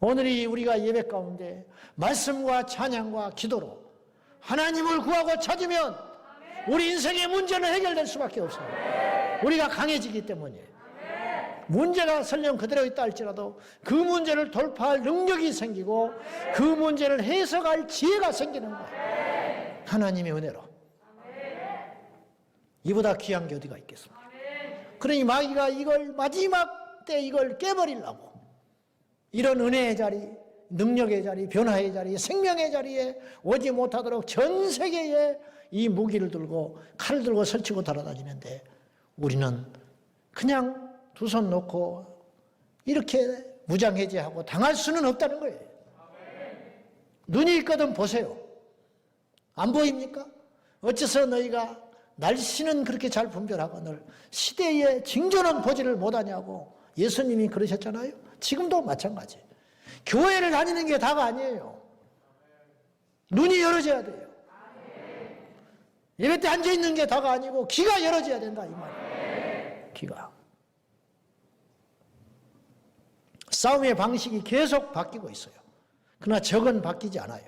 오늘이 우리가 예배 가운데 말씀과 찬양과 기도로 하나님을 구하고 찾으면 우리 인생의 문제는 해결될 수밖에 없어요. 우리가 강해지기 때문이에요. 문제가 설령 그대로 있다 할지라도 그 문제를 돌파할 능력이 생기고 그 문제를 해석할 지혜가 생기는 거예요. 하나님의 은혜로. 이보다 귀한 게 어디가 있겠습니까? 그러니 마귀가 이걸 마지막 때 이걸 깨버리려고 이런 은혜의 자리, 능력의 자리, 변화의 자리, 생명의 자리에 오지 못하도록 전 세계에 이 무기를 들고 칼을 들고 설치고 돌아다니는데 우리는 그냥 두 손 놓고 이렇게 무장해제하고 당할 수는 없다는 거예요. 눈이 있거든 보세요. 안 보입니까? 어째서 너희가 날씨는 그렇게 잘 분별하거늘 시대의 징조는 보지를 못하냐고 예수님이 그러셨잖아요. 지금도 마찬가지. 교회를 다니는 게 다가 아니에요. 눈이 열어져야 돼요. 예배 때 앉아있는 게 다가 아니고 귀가 열어져야 된다 이 말이에요. 귀가. 싸움의 방식이 계속 바뀌고 있어요. 그러나 적은 바뀌지 않아요.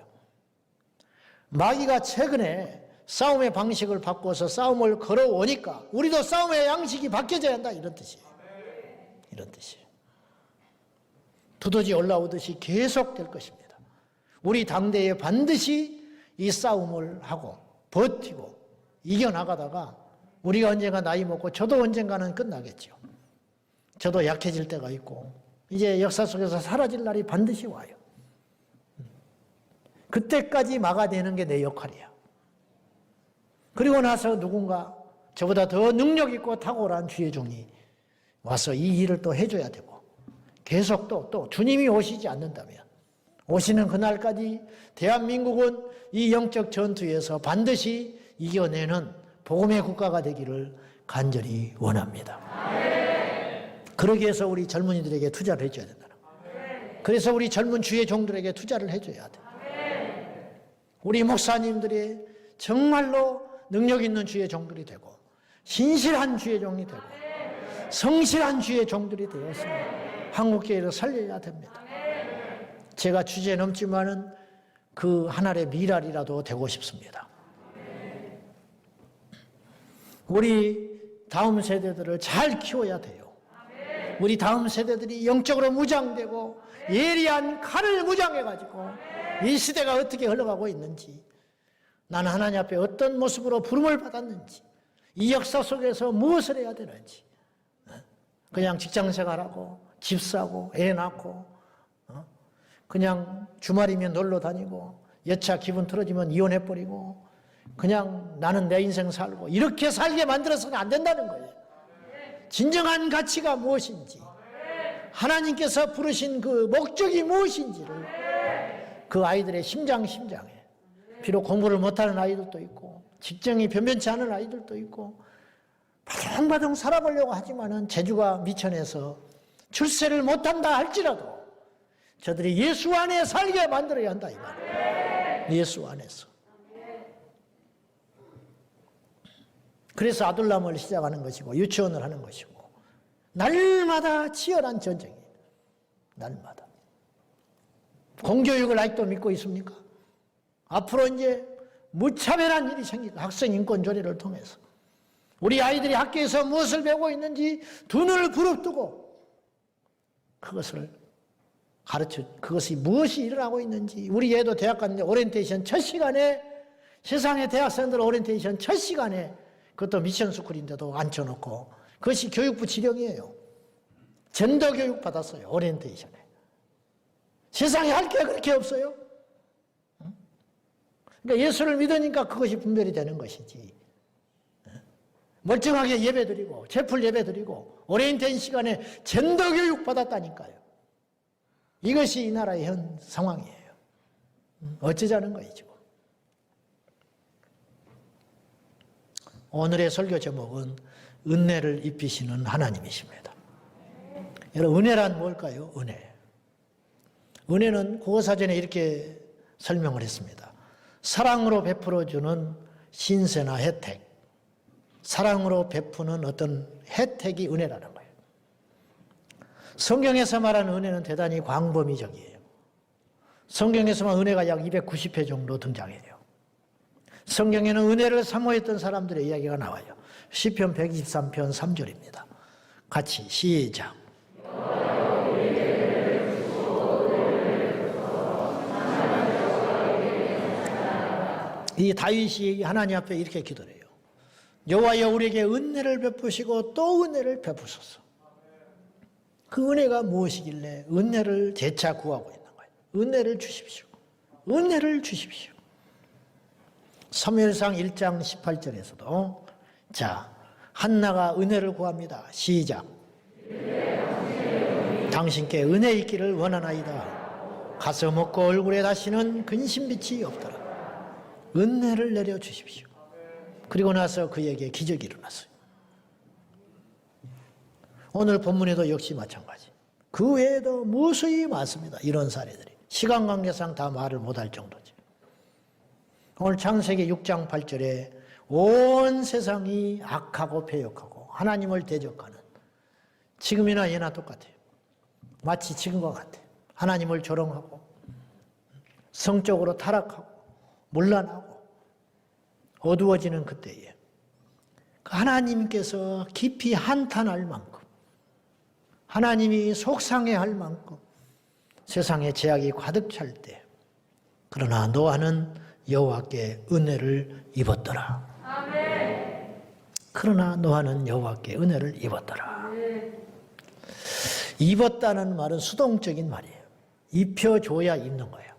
마귀가 최근에 싸움의 방식을 바꿔서 싸움을 걸어오니까 우리도 싸움의 양식이 바뀌어져야 한다 이런 뜻이에요. 이런 뜻이에요. 두더지 올라오듯이 계속될 것입니다. 우리 당대에 반드시 이 싸움을 하고 버티고 이겨나가다가 우리가 언젠가 나이 먹고 저도 언젠가는 끝나겠죠. 저도 약해질 때가 있고 이제 역사 속에서 사라질 날이 반드시 와요. 그때까지 막아내는 게 내 역할이야. 그리고 나서 누군가 저보다 더 능력 있고 탁월한 주의 종이 와서 이 일을 또 해줘야 되고 계속 또 주님이 오시지 않는다면 오시는 그날까지 대한민국은 이 영적 전투에서 반드시 이겨내는 복음의 국가가 되기를 간절히 원합니다. 그러기 위해서 우리 젊은이들에게 투자를 해줘야 된다는 거예요. 그래서 우리 젊은 주의 종들에게 투자를 해줘야 돼요. 우리 목사님들이 정말로 능력 있는 주의 종들이 되고 신실한 주의 종이 되고 성실한 주의 종들이 되어서 한국교회를 살려야 됩니다. 제가 주제 넘지만은 그 한 알의 미랄이라도 되고 싶습니다. 우리 다음 세대들을 잘 키워야 돼요. 우리 다음 세대들이 영적으로 무장되고 예리한 칼을 무장해가지고 이 시대가 어떻게 흘러가고 있는지 나는 하나님 앞에 어떤 모습으로 부름을 받았는지 이 역사 속에서 무엇을 해야 되는지 그냥 직장생활하고 집 사고 애 낳고 그냥 주말이면 놀러 다니고 여차 기분 틀어지면 이혼해버리고 그냥 나는 내 인생 살고 이렇게 살게 만들어서는 안 된다는 거예요. 진정한 가치가 무엇인지 하나님께서 부르신 그 목적이 무엇인지를 그 아이들의 심장에 비록 공부를 못하는 아이들도 있고 직장이 변변치 않은 아이들도 있고 바둥바둥 살아보려고 하지만은 재주가 미천해서 출세를 못한다 할지라도 저들이 예수 안에 살게 만들어야 한다 이 말이에요. 예수 안에서. 그래서 아둘람을 시작하는 것이고 유치원을 하는 것이고 날마다 치열한 전쟁이에요. 날마다. 공교육을 아직도 믿고 있습니까? 앞으로 이제 무차별한 일이 생기고 학생 인권 조례를 통해서 우리 아이들이 학교에서 무엇을 배우고 있는지 두 눈을 부릅뜨고 그것을 가르쳐 그것이 무엇이 일어나고 있는지 우리 애도 대학 갔는데 오리엔테이션 첫 시간에 세상의 대학생들 오리엔테이션 첫 시간에 그것도 미션스쿨인데도 앉혀놓고 그것이 교육부 지령이에요. 젠더 교육 받았어요. 오리엔테이션에. 세상에 할 게 그렇게 없어요. 그러니까 예수를 믿으니까 그것이 분별이 되는 것이지. 멀쩡하게 예배드리고 제풀 예배드리고 오리엔테이션 시간에 젠더 교육 받았다니까요. 이것이 이 나라의 현 상황이에요. 어쩌자는 거이죠. 오늘의 설교 제목은 은혜를 입히시는 하나님이십니다. 여러분 은혜란 뭘까요? 은혜. 은혜는 국어사전에 이렇게 설명을 했습니다. 사랑으로 베풀어주는 신세나 혜택. 사랑으로 베푸는 어떤 혜택이 은혜라는 거예요. 성경에서 말하는 은혜는 대단히 광범위적이에요. 성경에서만 은혜가 약 290회 정도 등장해요. 성경에는 은혜를 사모했던 사람들의 이야기가 나와요. 시편 123편 3절입니다. 같이 시작. 이 다윗이 하나님 앞에 이렇게 기도를 해요. 여호와여 우리에게 은혜를 베푸시고 또 은혜를 베푸소서. 그 은혜가 무엇이길래 은혜를 재차 구하고 있는 거예요. 은혜를 주십시오. 은혜를 주십시오. 사무엘상 1장 18절에서도 자 한나가 은혜를 구합니다. 시작. 당신께 은혜 있기를 원하나이다. 가서 먹고 얼굴에 다시는 근심빛이 없더라. 은혜를 내려주십시오. 그리고 나서 그에게 기적이 일어났어요. 오늘 본문에도 역시 마찬가지. 그 외에도 무수히 많습니다. 이런 사례들이. 시간 관계상 다 말을 못할 정도지. 오늘 창세기 6장 8절에 온 세상이 악하고 패역하고 하나님을 대적하는 지금이나 예나 똑같아요. 마치 지금과 같아요. 하나님을 조롱하고 성적으로 타락하고 문란하고 어두워지는 그때에 하나님께서 깊이 한탄할 만큼 하나님이 속상해할 만큼 세상에 죄악이 가득 찰 때 그러나 노아는 여호와께 은혜를 입었더라. 아멘. 그러나 노아는 여호와께 은혜를 입었더라. 아멘. 입었다는 말은 수동적인 말이에요. 입혀줘야 입는 거예요.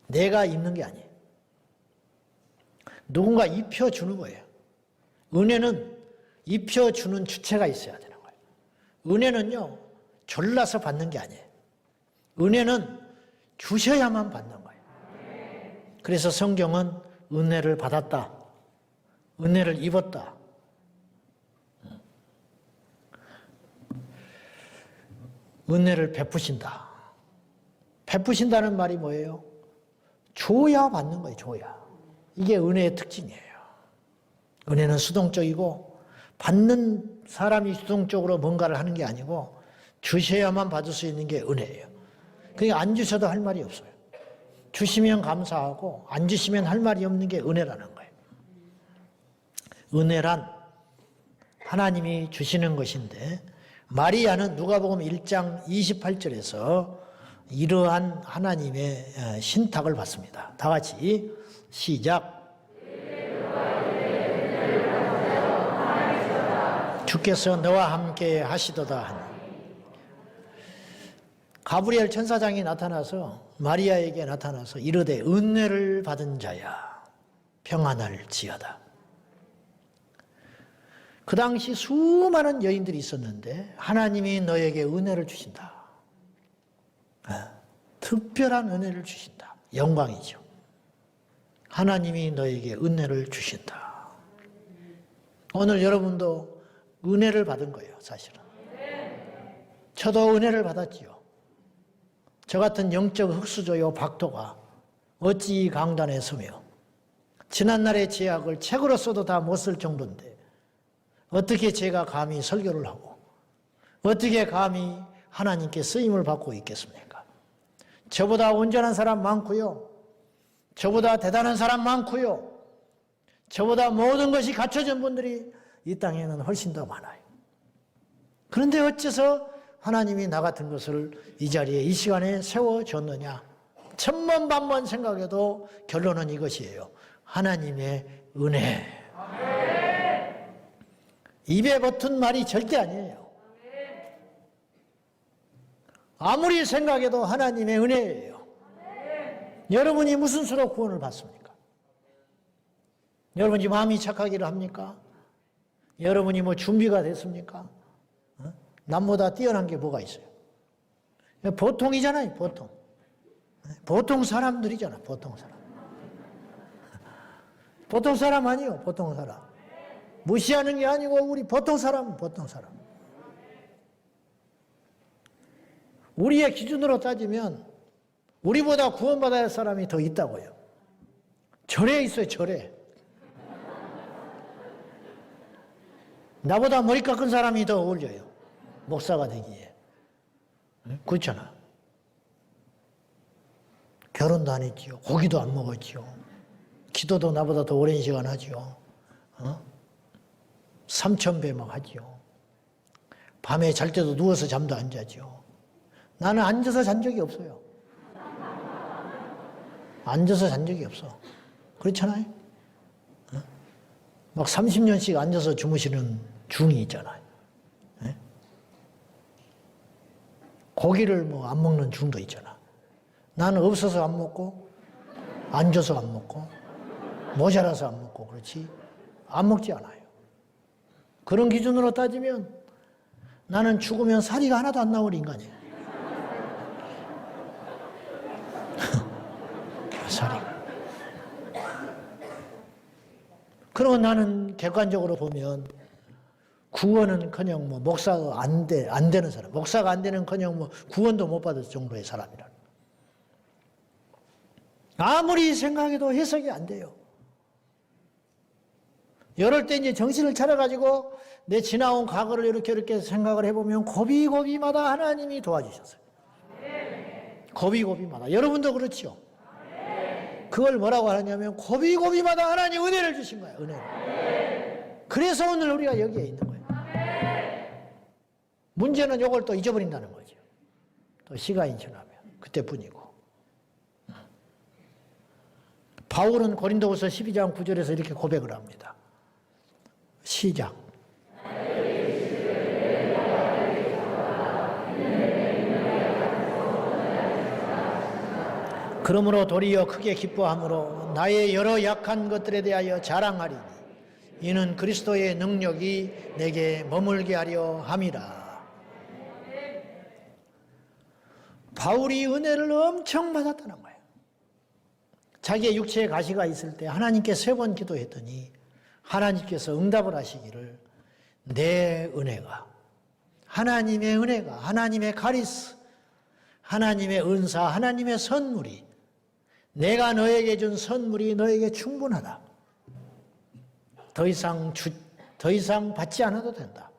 내가 입는 게 아니에요. 누군가 입혀주는 거예요. 은혜는 입혀주는 주체가 있어야 되는 거예요. 은혜는요, 졸라서 받는 게 아니에요. 은혜는 주셔야만 받는 거예요. 그래서 성경은 은혜를 받았다. 은혜를 입었다. 은혜를 베푸신다. 베푸신다는 말이 뭐예요? 줘야 받는 거예요. 줘야. 이게 은혜의 특징이에요. 은혜는 수동적이고 받는 사람이 수동적으로 뭔가를 하는 게 아니고 주셔야만 받을 수 있는 게 은혜예요. 그러니까 안 주셔도 할 말이 없어요. 주시면 감사하고 안 주시면 할 말이 없는 게 은혜라는 거예요. 은혜란 하나님이 주시는 것인데 마리아는 누가복음 1장 28절에서 이러한 하나님의 신탁을 받습니다. 다 같이 시작. 주께서 너와 함께 하시도다 하니. 가브리엘 천사장이 나타나서 마리아에게 나타나서 이르되 은혜를 받은 자야 평안을 지어다. 그 당시 수많은 여인들이 있었는데 하나님이 너에게 은혜를 주신다. 특별한 은혜를 주신다. 영광이죠. 하나님이 너에게 은혜를 주신다. 오늘 여러분도 은혜를 받은 거예요, 사실은. 저도 은혜를 받았지요. 저 같은 영적 흑수저요 박도가 어찌 강단에 서며 지난날의 죄악을 책으로 써도 다 못 쓸 정도인데 어떻게 제가 감히 설교를 하고 어떻게 감히 하나님께 쓰임을 받고 있겠습니까? 저보다 온전한 사람 많고요. 저보다 대단한 사람 많고요. 저보다 모든 것이 갖춰진 분들이 이 땅에는 훨씬 더 많아요. 그런데 어째서 하나님이 나 같은 것을 이 자리에 이 시간에 세워줬느냐? 천번 만번 생각해도 결론은 이것이에요. 하나님의 은혜. 입에 붙은 말이 절대 아니에요. 아무리 생각해도 하나님의 은혜예요. 여러분이 무슨 수로 구원을 받습니까? 여러분이 마음이 착하기를 합니까? 여러분이 뭐 준비가 됐습니까? 남보다 뛰어난 게 뭐가 있어요? 보통이잖아요, 보통. 보통 사람들이잖아, 보통 사람. 보통 사람 아니요, 보통 사람. 무시하는 게 아니고 우리 보통 사람은 보통 사람. 우리의 기준으로 따지면 우리보다 구원받아야 할 사람이 더 있다고요. 절에 있어요, 절에. 나보다 머리 깎은 사람이 더 어울려요. 목사가 되기에. 그렇잖아. 결혼도 안 했지요. 고기도 안 먹었지요. 기도도 나보다 더 오랜 시간 하지요. 3,000배 막 하지요. 밤에 잘 때도 누워서 잠도 안 자지요. 나는 앉아서 잔 적이 없어요. 앉아서 잔 적이 없어. 그렇잖아요? 막 30년씩 앉아서 주무시는 중이 있잖아요. 고기를 뭐 안 먹는 중도 있잖아. 나는 없어서 안 먹고, 앉아서 안 먹고, 모자라서 안 먹고, 그렇지? 안 먹지 않아요. 그런 기준으로 따지면 나는 죽으면 살이가 하나도 안 나올 인간이에요. 살이. 그러면 나는 객관적으로 보면 구원은커녕 뭐 목사가 안 되는 사람, 목사가 안 되는커녕 뭐 구원도 못 받을 정도의 사람이라. 아무리 생각해도 해석이 안 돼요. 이럴 때 이제 정신을 차려가지고 내 지나온 과거를 이렇게 생각을 해보면 고비고비마다 하나님이 도와주셨어요. 고비고비마다. 여러분도 그렇죠? 그걸 뭐라고 하냐면 고비고비마다 하나님 은혜를 주신 거예요. 은혜를. 그래서 오늘 우리가 여기에 있는 거예요. 문제는 이걸 또 잊어버린다는 거죠. 또 시간이 지나면 그때뿐이고. 바울은 고린도후서 12장 9절에서 이렇게 고백을 합니다. 시작. 그러므로 도리어 크게 기뻐함으로 나의 여러 약한 것들에 대하여 자랑하리니 이는 그리스도의 능력이 내게 머물게 하려 함이라. 바울이 은혜를 엄청 받았다는 거예요. 자기의 육체의 가시가 있을 때 하나님께 3번 기도했더니 하나님께서 응답을 하시기를 내 은혜가, 하나님의 은혜가, 하나님의 카리스, 하나님의 은사, 하나님의 선물이, 내가 너에게 준 선물이 너에게 충분하다. 더 이상 받지 않아도 된다.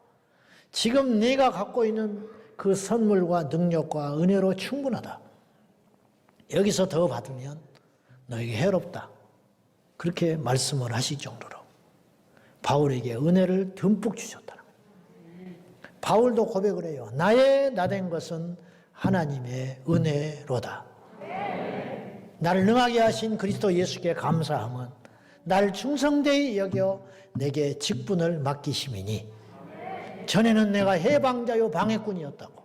지금 네가 갖고 있는 그 선물과 능력과 은혜로 충분하다. 여기서 더 받으면 너에게 해롭다. 그렇게 말씀을 하실 정도로 바울에게 은혜를 듬뿍 주셨다는 거예요. 바울도 고백을 해요. 나의 나된 것은 하나님의 은혜로다. 나를 능하게 하신 그리스도 예수께 감사함은 나를 충성되이 여겨 내게 직분을 맡기심이니 전에는 내가 해방자요 방해꾼이었다고.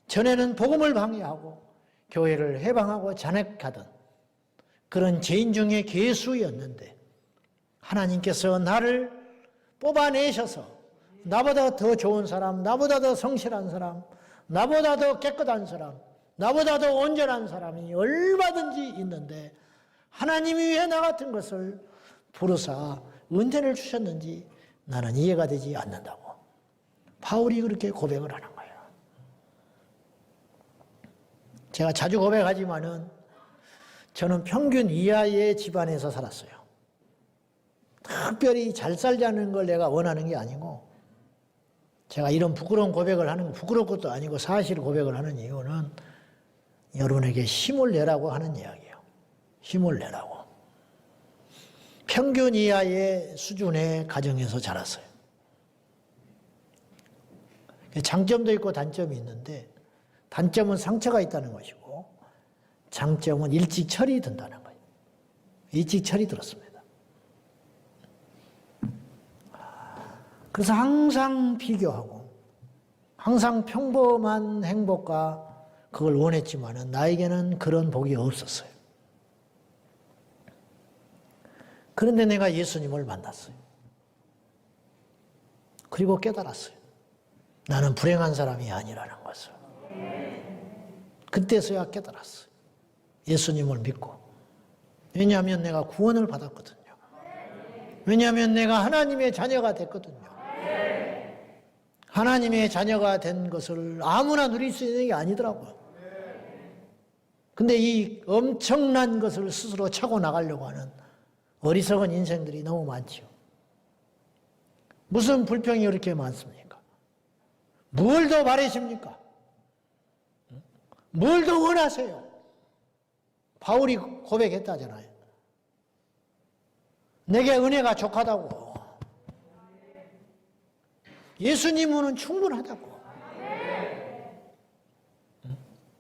전에는 복음을 방해하고 교회를 해방하고 잔액하던 그런 죄인 중에 괴수였는데 하나님께서 나를 뽑아내셔서 나보다 더 좋은 사람, 나보다 더 성실한 사람, 나보다 더 깨끗한 사람, 나보다 더 온전한 사람이 얼마든지 있는데 하나님이 왜 나 같은 것을 부르사 은혜를 주셨는지 나는 이해가 되지 않는다고. 바울이 그렇게 고백을 하는 거예요. 제가 자주 고백하지만은 저는 평균 이하의 집안에서 살았어요. 특별히 잘 살자는 걸 내가 원하는 게 아니고 제가 이런 부끄러운 고백을 하는 거 부끄러운 것도 아니고 사실 고백을 하는 이유는 여러분에게 힘을 내라고 하는 이야기예요. 힘을 내라고. 평균 이하의 수준의 가정에서 자랐어요. 장점도 있고 단점이 있는데 단점은 상처가 있다는 것이고 장점은 일찍 철이 든다는 거예요. 일찍 철이 들었습니다. 그래서 항상 비교하고 항상 평범한 행복과 그걸 원했지만은 나에게는 그런 복이 없었어요. 그런데 내가 예수님을 만났어요. 그리고 깨달았어요. 나는 불행한 사람이 아니라는 것을. 그때서야 깨달았어요. 예수님을 믿고. 왜냐하면 내가 구원을 받았거든요. 왜냐하면 내가 하나님의 자녀가 됐거든요. 하나님의 자녀가 된 것을 아무나 누릴 수 있는 게 아니더라고요. 근데 이 엄청난 것을 스스로 차고 나가려고 하는 어리석은 인생들이 너무 많지요. 무슨 불평이 이렇게 많습니까? 뭘 더 바라십니까? 뭘 더 원하세요? 바울이 고백했다잖아요. 내게 은혜가 족하다고. 예수님은 충분하다고.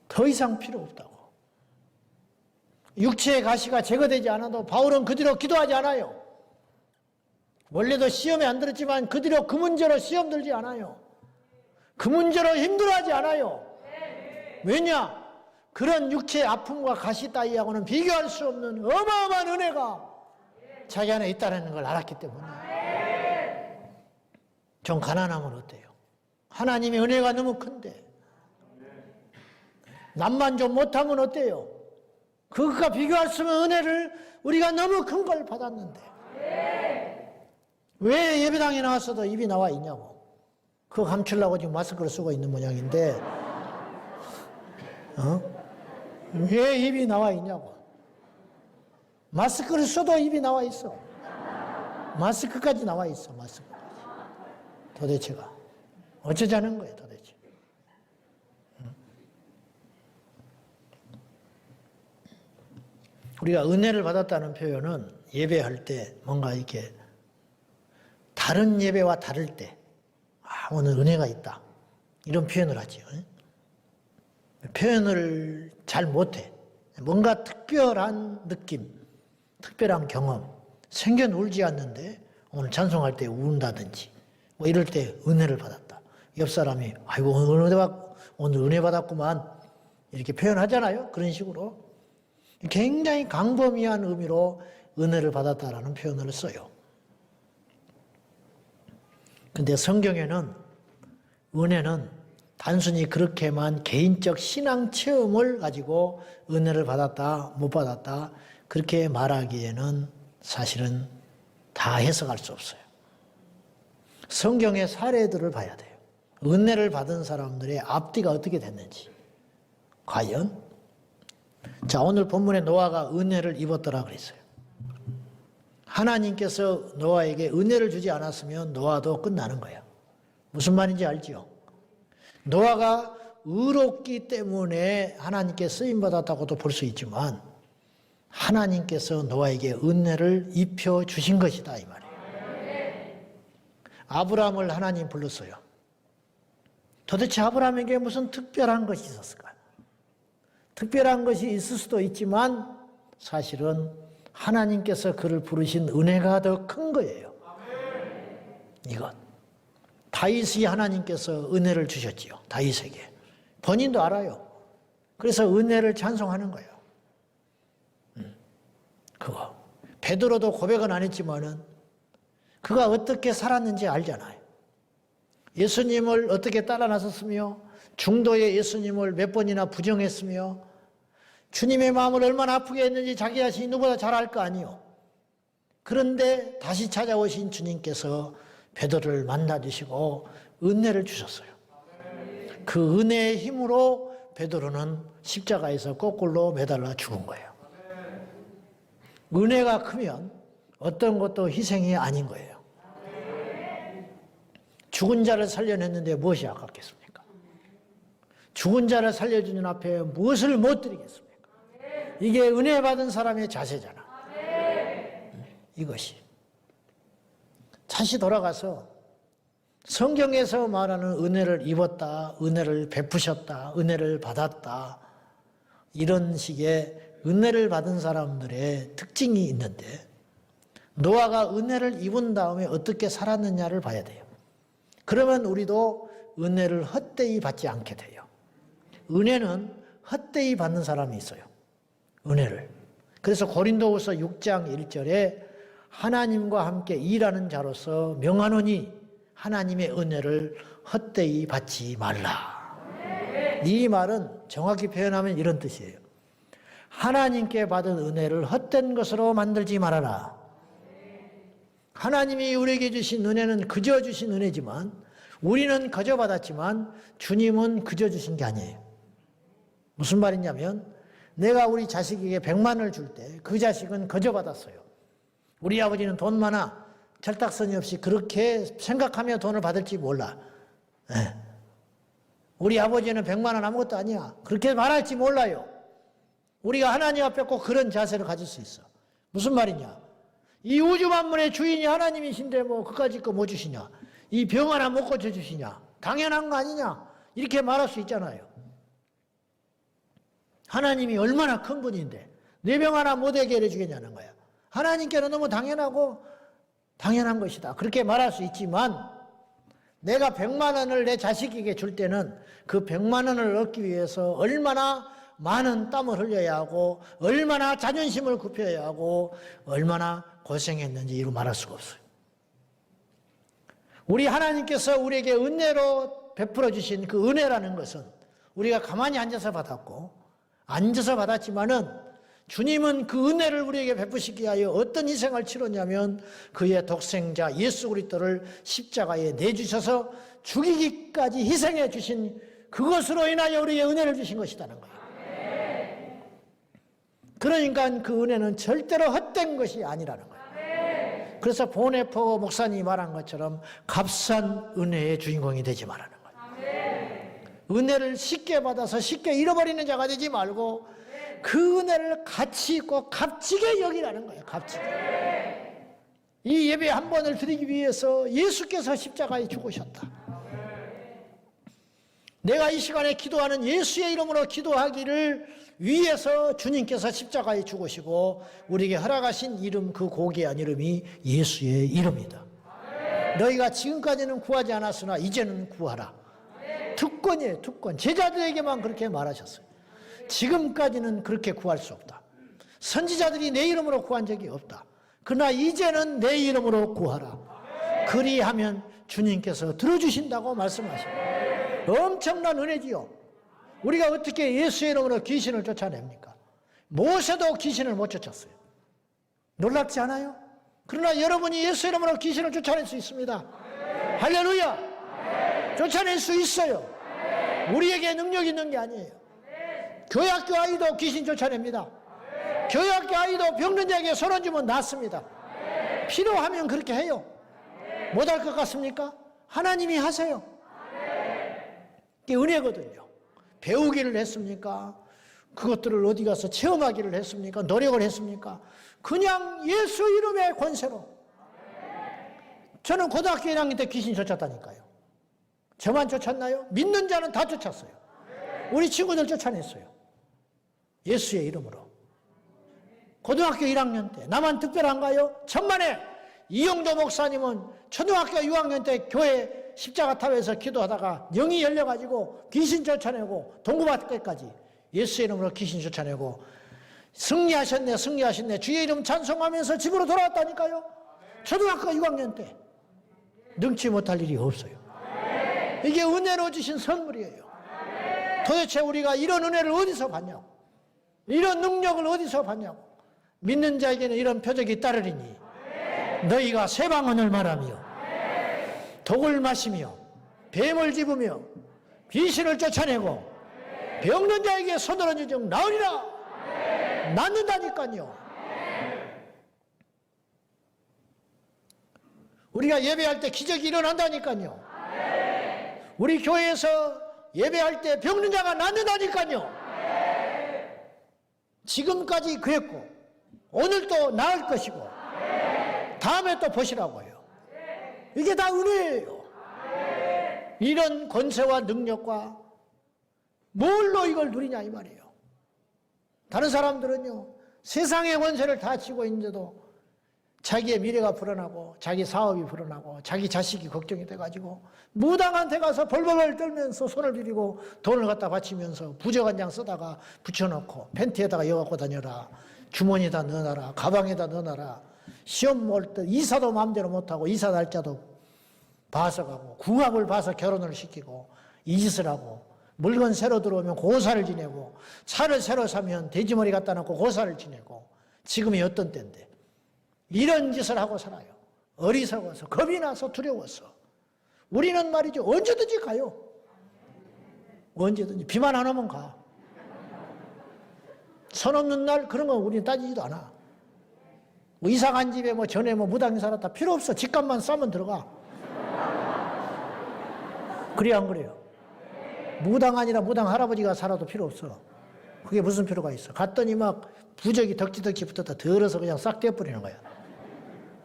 더 이상 필요 없다고. 육체의 가시가 제거되지 않아도 바울은 그 뒤로 기도하지 않아요. 원래도 시험에 안 들었지만 그 뒤로 그 문제로 시험 들지 않아요. 그 문제로 힘들어하지 않아요. 왜냐? 그런 육체의 아픔과 가시 따위하고는 비교할 수 없는 어마어마한 은혜가 자기 안에 있다는 걸 알았기 때문에. 좀 가난하면 어때요? 하나님의 은혜가 너무 큰데 남만 좀 못하면 어때요? 그것과 비교할 수 없는 은혜를 우리가 너무 큰 걸 받았는데 왜 예배당에 나왔어도 입이 나와 있냐고. 그거 감추려고 지금 마스크를 쓰고 있는 모양인데 왜 입이 나와 있냐고. 마스크를 써도 입이 나와 있어. 마스크까지 나와 있어. 마스크까지. 도대체가 어쩌자는 거예요 도대체. 우리가 은혜를 받았다는 표현은 예배할 때 뭔가 이렇게 다른 예배와 다를 때 오늘 은혜가 있다 이런 표현을 하죠. 표현을 잘 못해. 뭔가 특별한 느낌, 특별한 경험, 생겨 울지 않는데 오늘 찬송할 때 운다든지 뭐 이럴 때 은혜를 받았다. 옆 사람이 아이고 오늘 은혜 받았구만 이렇게 표현하잖아요. 그런 식으로 굉장히 광범위한 의미로 은혜를 받았다라는 표현을 써요. 근데 성경에는 은혜는 단순히 그렇게만 개인적 신앙 체험을 가지고 은혜를 받았다, 못 받았다 그렇게 말하기에는 사실은 다 해석할 수 없어요. 성경의 사례들을 봐야 돼요. 은혜를 받은 사람들의 앞뒤가 어떻게 됐는지. 과연? 자, 오늘 본문에 노아가 은혜를 입었더라 그랬어요. 하나님께서 노아에게 은혜를 주지 않았으면 노아도 끝나는 거예요. 무슨 말인지 알지요? 노아가 의롭기 때문에 하나님께 쓰임받았다고도 볼 수 있지만 하나님께서 노아에게 은혜를 입혀 주신 것이다 이 말이에요. 아브라함을 하나님 불렀어요. 도대체 아브라함에게 무슨 특별한 것이 있었을까요? 특별한 것이 있을 수도 있지만 사실은 하나님께서 그를 부르신 은혜가 더 큰 거예요. 이것. 다윗이 하나님께서 은혜를 주셨지요. 다윗에게. 본인도 알아요. 그래서 은혜를 찬송하는 거예요. 그거. 베드로도 고백은 안 했지만은 그가 어떻게 살았는지 알잖아요. 예수님을 어떻게 따라 나섰으며 중도의 예수님을 몇 번이나 부정했으며 주님의 마음을 얼마나 아프게 했는지 자기 자신이 누구보다 잘 알 거 아니요. 그런데 다시 찾아오신 주님께서 베드로를 만나주시고 은혜를 주셨어요. 그 은혜의 힘으로 베드로는 십자가에서 거꾸로 매달려 죽은 거예요. 은혜가 크면 어떤 것도 희생이 아닌 거예요. 죽은 자를 살려냈는데 무엇이 아깝겠습니까? 죽은 자를 살려주는 앞에 무엇을 못 드리겠습니까? 이게 은혜 받은 사람의 자세잖아. 이것이. 다시 돌아가서 성경에서 말하는 은혜를 입었다, 은혜를 베푸셨다, 은혜를 받았다 이런 식의 은혜를 받은 사람들의 특징이 있는데 노아가 은혜를 입은 다음에 어떻게 살았느냐를 봐야 돼요. 그러면 우리도 은혜를 헛되이 받지 않게 돼요. 은혜는 헛되이 받는 사람이 있어요. 은혜를. 그래서 고린도후서 6장 1절에 하나님과 함께 일하는 자로서 명하노니 하나님의 은혜를 헛되이 받지 말라. 이 말은 정확히 표현하면 이런 뜻이에요. 하나님께 받은 은혜를 헛된 것으로 만들지 말아라. 하나님이 우리에게 주신 은혜는 그저 주신 은혜지만 우리는 그저 받았지만 주님은 그저 주신 게 아니에요. 무슨 말이냐면 내가 우리 자식에게 100만을 줄 때 그 자식은 그저 받았어요. 우리 아버지는 돈 많아 철딱서니 없이 그렇게 생각하며 돈을 받을지 몰라. 네. 우리 아버지는 100만 원 아무것도 아니야. 그렇게 말할지 몰라요. 우리가 하나님 앞에 꼭 그런 자세를 가질 수 있어. 무슨 말이냐? 이 우주 만물의 주인이 하나님이신데 뭐 그까짓 거 뭐 주시냐? 이 병 하나 못 고쳐주시냐? 당연한 거 아니냐? 이렇게 말할 수 있잖아요. 하나님이 얼마나 큰 분인데 내 병 하나 못 해결해 주겠냐는 거야. 하나님께는 너무 당연하고 당연한 것이다. 그렇게 말할 수 있지만 내가 100만 원을 내 자식에게 줄 때는 그 100만 원을 얻기 위해서 얼마나 많은 땀을 흘려야 하고 얼마나 자존심을 굽혀야 하고 얼마나 고생했는지 이루 말할 수가 없어요. 우리 하나님께서 우리에게 은혜로 베풀어 주신 그 은혜라는 것은 우리가 가만히 앉아서 받았고 앉아서 받았지만은 주님은 그 은혜를 우리에게 베푸시기 위하여 어떤 희생을 치렀냐면 그의 독생자 예수 그리스도를 십자가에 내주셔서 죽이기까지 희생해 주신 그것으로 인하여 우리에게 은혜를 주신 것이라는 거예요. 그러니까 그 은혜는 절대로 헛된 것이 아니라는 거예요. 그래서 보네포 목사님이 말한 것처럼 값싼 은혜의 주인공이 되지 말라는 거예요. 은혜를 쉽게 받아서 쉽게 잃어버리는 자가 되지 말고 그 은혜를 가치 있고 값지게 여기라는 거예요. 값지게. 이 예배 한 번을 드리기 위해서 예수께서 십자가에 죽으셨다. 내가 이 시간에 기도하는 예수의 이름으로 기도하기를 위해서 주님께서 십자가에 죽으시고 우리에게 허락하신 이름, 그 고귀한 이름이 예수의 이름이다. 너희가 지금까지는 구하지 않았으나 이제는 구하라. 특권이에요, 특권. 제자들에게만 그렇게 말하셨어요. 지금까지는 그렇게 구할 수 없다. 선지자들이 내 이름으로 구한 적이 없다. 그러나 이제는 내 이름으로 구하라. 그리하면 주님께서 들어주신다고 말씀하십니다. 엄청난 은혜지요. 우리가 어떻게 예수의 이름으로 귀신을 쫓아냅니까? 모세도 귀신을 못 쫓았어요. 놀랍지 않아요? 그러나 여러분이 예수 이름으로 귀신을 쫓아낼 수 있습니다. 할렐루야! 쫓아낼 수 있어요. 우리에게 능력 있는 게 아니에요. 교회학교 아이도 귀신 쫓아냅니다. 교회학교 아이도 병든 자에게 손 얹으면 낫습니다. 필요하면 그렇게 해요. 못할 것 같습니까? 하나님이 하세요. 이게 은혜거든요. 배우기를 했습니까? 그것들을 어디 가서 체험하기를 했습니까? 노력을 했습니까? 그냥 예수 이름의 권세로. 저는 고등학교 1학년 때 귀신 쫓았다니까요. 저만 쫓았나요? 믿는 자는 다 쫓았어요. 우리 친구들 쫓아냈어요. 예수의 이름으로. 고등학교 1학년 때. 나만 특별한가요? 천만에 이영도 목사님은 초등학교 6학년 때 교회 십자가탑에서 기도하다가 영이 열려가지고 귀신 쫓아내고 동구밭까지 예수의 이름으로 귀신 쫓아내고 승리하셨네, 승리하셨네. 주의 이름 찬송하면서 집으로 돌아왔다니까요. 초등학교 6학년 때. 능치 못할 일이 없어요. 이게 은혜로 주신 선물이에요. 도대체 우리가 이런 은혜를 어디서 받냐고, 이런 능력을 어디서 받냐고. 믿는 자에게는 이런 표적이 따르리니 너희가 세방언을 말하며 독을 마시며 뱀을 집으며 귀신을 쫓아내고 병든 자에게 손을 얹으면 나으리라. 낫는다니까요. 우리가 예배할 때 기적이 일어난다니까요. 우리 교회에서 예배할 때 병든 자가 낫는다니까요. 지금까지 그랬고 오늘도 나을 것이고 다음에 또 보시라고요. 이게 다 은혜예요. 이런 권세와 능력과 뭘로 이걸 누리냐 이 말이에요. 다른 사람들은요, 세상의 권세를 다 쥐고 있는데도 자기의 미래가 불안하고 자기 사업이 불안하고 자기 자식이 걱정이 돼가지고 무당한테 가서 벌벌 떨면서 손을 비비고 돈을 갖다 바치면서 부적한장 쓰다가 붙여놓고 팬티에다가 여갖고 다녀라, 주머니에다 넣어놔라, 가방에다 넣어놔라, 시험 볼 때 이사도 마음대로 못하고 이사 날짜도 봐서 가고 궁합을 봐서 결혼을 시키고 이 짓을 하고 물건 새로 들어오면 고사를 지내고 차를 새로 사면 돼지머리 갖다 놓고 고사를 지내고 지금이 어떤 때인데 이런 짓을 하고 살아요. 어리석어서 겁이 나서 두려워서. 우리는 말이죠, 언제든지 가요. 언제든지 비만 안 오면 가. 선 없는 날 그런 거 우리는 따지지도 않아. 뭐 이사 간 집에 뭐 전에 뭐 무당이 살았다 필요 없어. 집값만 싸면 들어가. 그래 안 그래요? 무당 아니라 무당 할아버지가 살아도 필요 없어. 그게 무슨 필요가 있어? 갔더니 막 부적이 덕지덕지 붙었다 더러서 그냥 싹 떼어버리는 거야.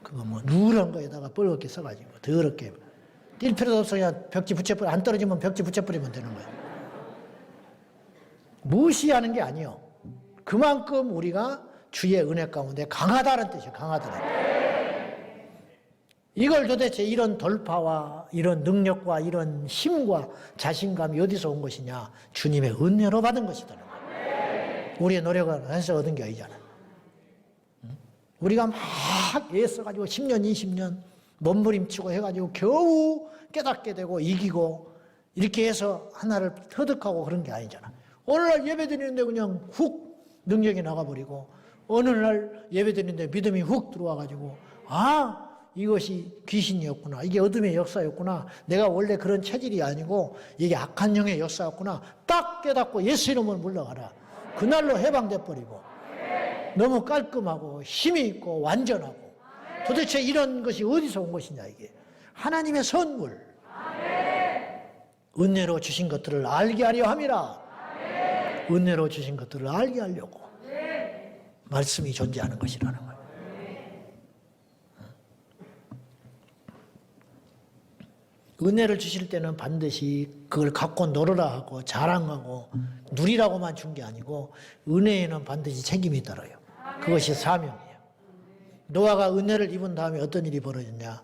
그거 뭐 누런 거에다가 뻘겋게 써가지고 더럽게 뛸 필요도 없어. 그냥 벽지 붙여버려. 안 떨어지면 벽지 붙여버리면 되는 거야. 무시하는 게 아니요. 그만큼 우리가 주의 은혜 가운데 강하다는 뜻이에요. 강하다는. 이걸 도대체 이런 돌파와 이런 능력과 이런 힘과 자신감이 어디서 온 것이냐? 주님의 은혜로 받은 것이다. 우리의 노력을 해서 얻은 게 아니잖아. 우리가 막 애써가지고 10년, 20년 몸부림치고 해가지고 겨우 깨닫게 되고 이기고 이렇게 해서 하나를 터득하고 그런 게 아니잖아. 오늘날 예배 드리는데 그냥 훅 능력이 나가버리고 어느 날 예배 드리는데 믿음이 훅 들어와가지고 이것이 귀신이었구나. 이게 어둠의 역사였구나. 내가 원래 그런 체질이 아니고 이게 악한 영의 역사였구나. 딱 깨닫고 예수 이름을 물러가라. 그날로 해방돼 버리고 너무 깔끔하고 힘이 있고 완전하고 도대체 이런 것이 어디서 온 것이냐 이게. 하나님의 선물. 은혜로 주신 것들을 알게 하려 함이라. 은혜로 주신 것들을 알게 하려고 말씀이 존재하는 것이라는 거예요. 은혜를 주실 때는 반드시 그걸 갖고 놀으라 하고 자랑하고 누리라고만 준 게 아니고 은혜에는 반드시 책임이 따라요. 그것이 사명이에요. 노아가 은혜를 입은 다음에 어떤 일이 벌어졌냐.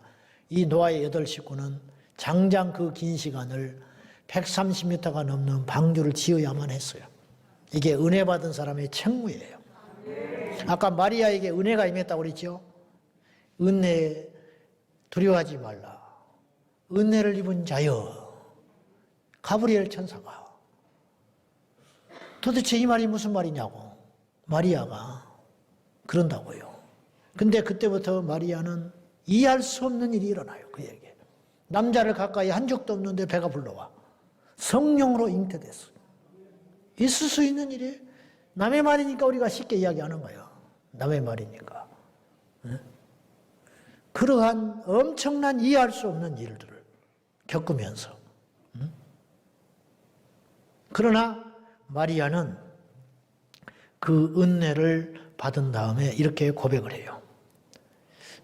이 노아의 8 식구는 장장 그 긴 시간을 130m가 넘는 방주를 지어야만 했어요. 이게 은혜 받은 사람의 책무예요. 아까 마리아에게 은혜가 임했다고 그랬죠. 은혜 두려워하지 말라. 은혜를 입은 자여. 가브리엘 천사가. 도대체 이 말이 무슨 말이냐고. 마리아가 그런다고요. 근데 그때부터 마리아는 이해할 수 없는 일이 일어나요. 그에게. 남자를 가까이 한 적도 없는데 배가 불러와. 성령으로 잉태됐어요. 있을 수 있는 일이 남의 말이니까 우리가 쉽게 이야기하는 거예요. 남의 말이니까. 그러한 엄청난 이해할 수 없는 일들을 겪으면서 그러나 마리아는 그 은혜를 받은 다음에 이렇게 고백을 해요.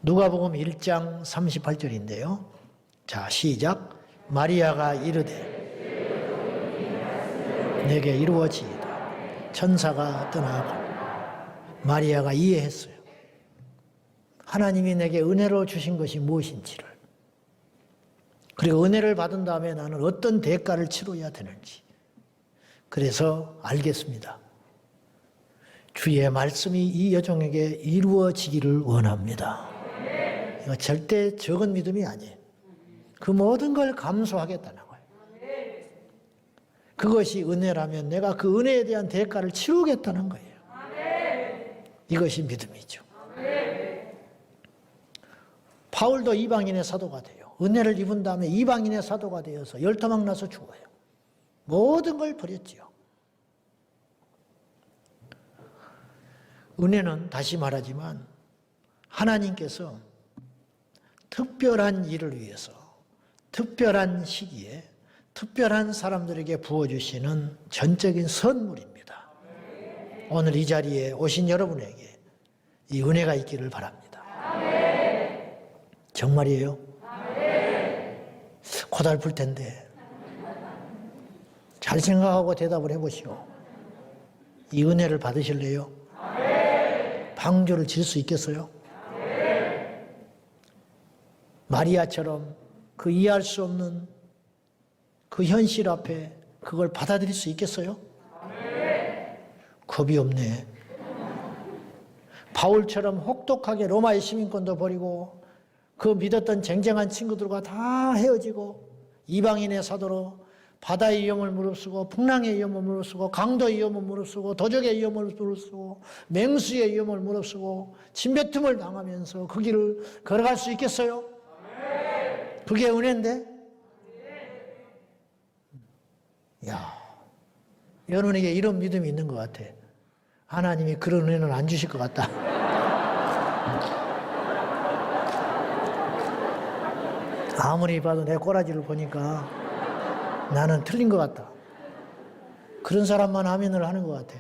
누가복음 1장 38절인데요. 자, 시작. 마리아가 이르되 내게 이루어지이다. 천사가 떠나고. 마리아가 이해했어요. 하나님이 내게 은혜로 주신 것이 무엇인지를. 그리고 은혜를 받은 다음에 나는 어떤 대가를 치러야 되는지. 그래서 알겠습니다. 주의 말씀이 이 여종에게 이루어지기를 원합니다. 이거 절대 적은 믿음이 아니에요. 그 모든 걸 감수하겠다는 거예요. 그것이 은혜라면 내가 그 은혜에 대한 대가를 치르겠다는 거예요. 이것이 믿음이죠. 바울도 이방인의 사도가 돼요. 은혜를 입은 다음에 이방인의 사도가 되어서 열토막 나서 죽어요. 모든 걸 버렸지요. 은혜는 다시 말하지만 하나님께서 특별한 일을 위해서 특별한 시기에 특별한 사람들에게 부어주시는 전적인 선물입니다. 오늘 이 자리에 오신 여러분에게 이 은혜가 있기를 바랍니다. 정말이에요? 고달플 텐데 잘 생각하고 대답을 해보시오. 이 은혜를 받으실래요? 방주를 질 수 있겠어요? 마리아처럼 그 이해할 수 없는 그 현실 앞에 그걸 받아들일 수 있겠어요? 겁이 없네. 바울처럼 혹독하게 로마의 시민권도 버리고 그 믿었던 쟁쟁한 친구들과 다 헤어지고 이방인의 사도로 바다의 위험을 무릅쓰고 풍랑의 위험을 무릅쓰고 강도의 위험을 무릅쓰고 도적의 위험을 무릅쓰고 맹수의 위험을 무릅쓰고 침뱉음을 당하면서 그 길을 걸어갈 수 있겠어요? 그게 은혜인데? 야, 여러분에게 이런 믿음이 있는 것 같아. 하나님이 그런 은혜는 안 주실 것 같다. 아무리 봐도 내 꼬라지를 보니까 나는 틀린 것 같다. 그런 사람만 아멘을 하는 것 같아.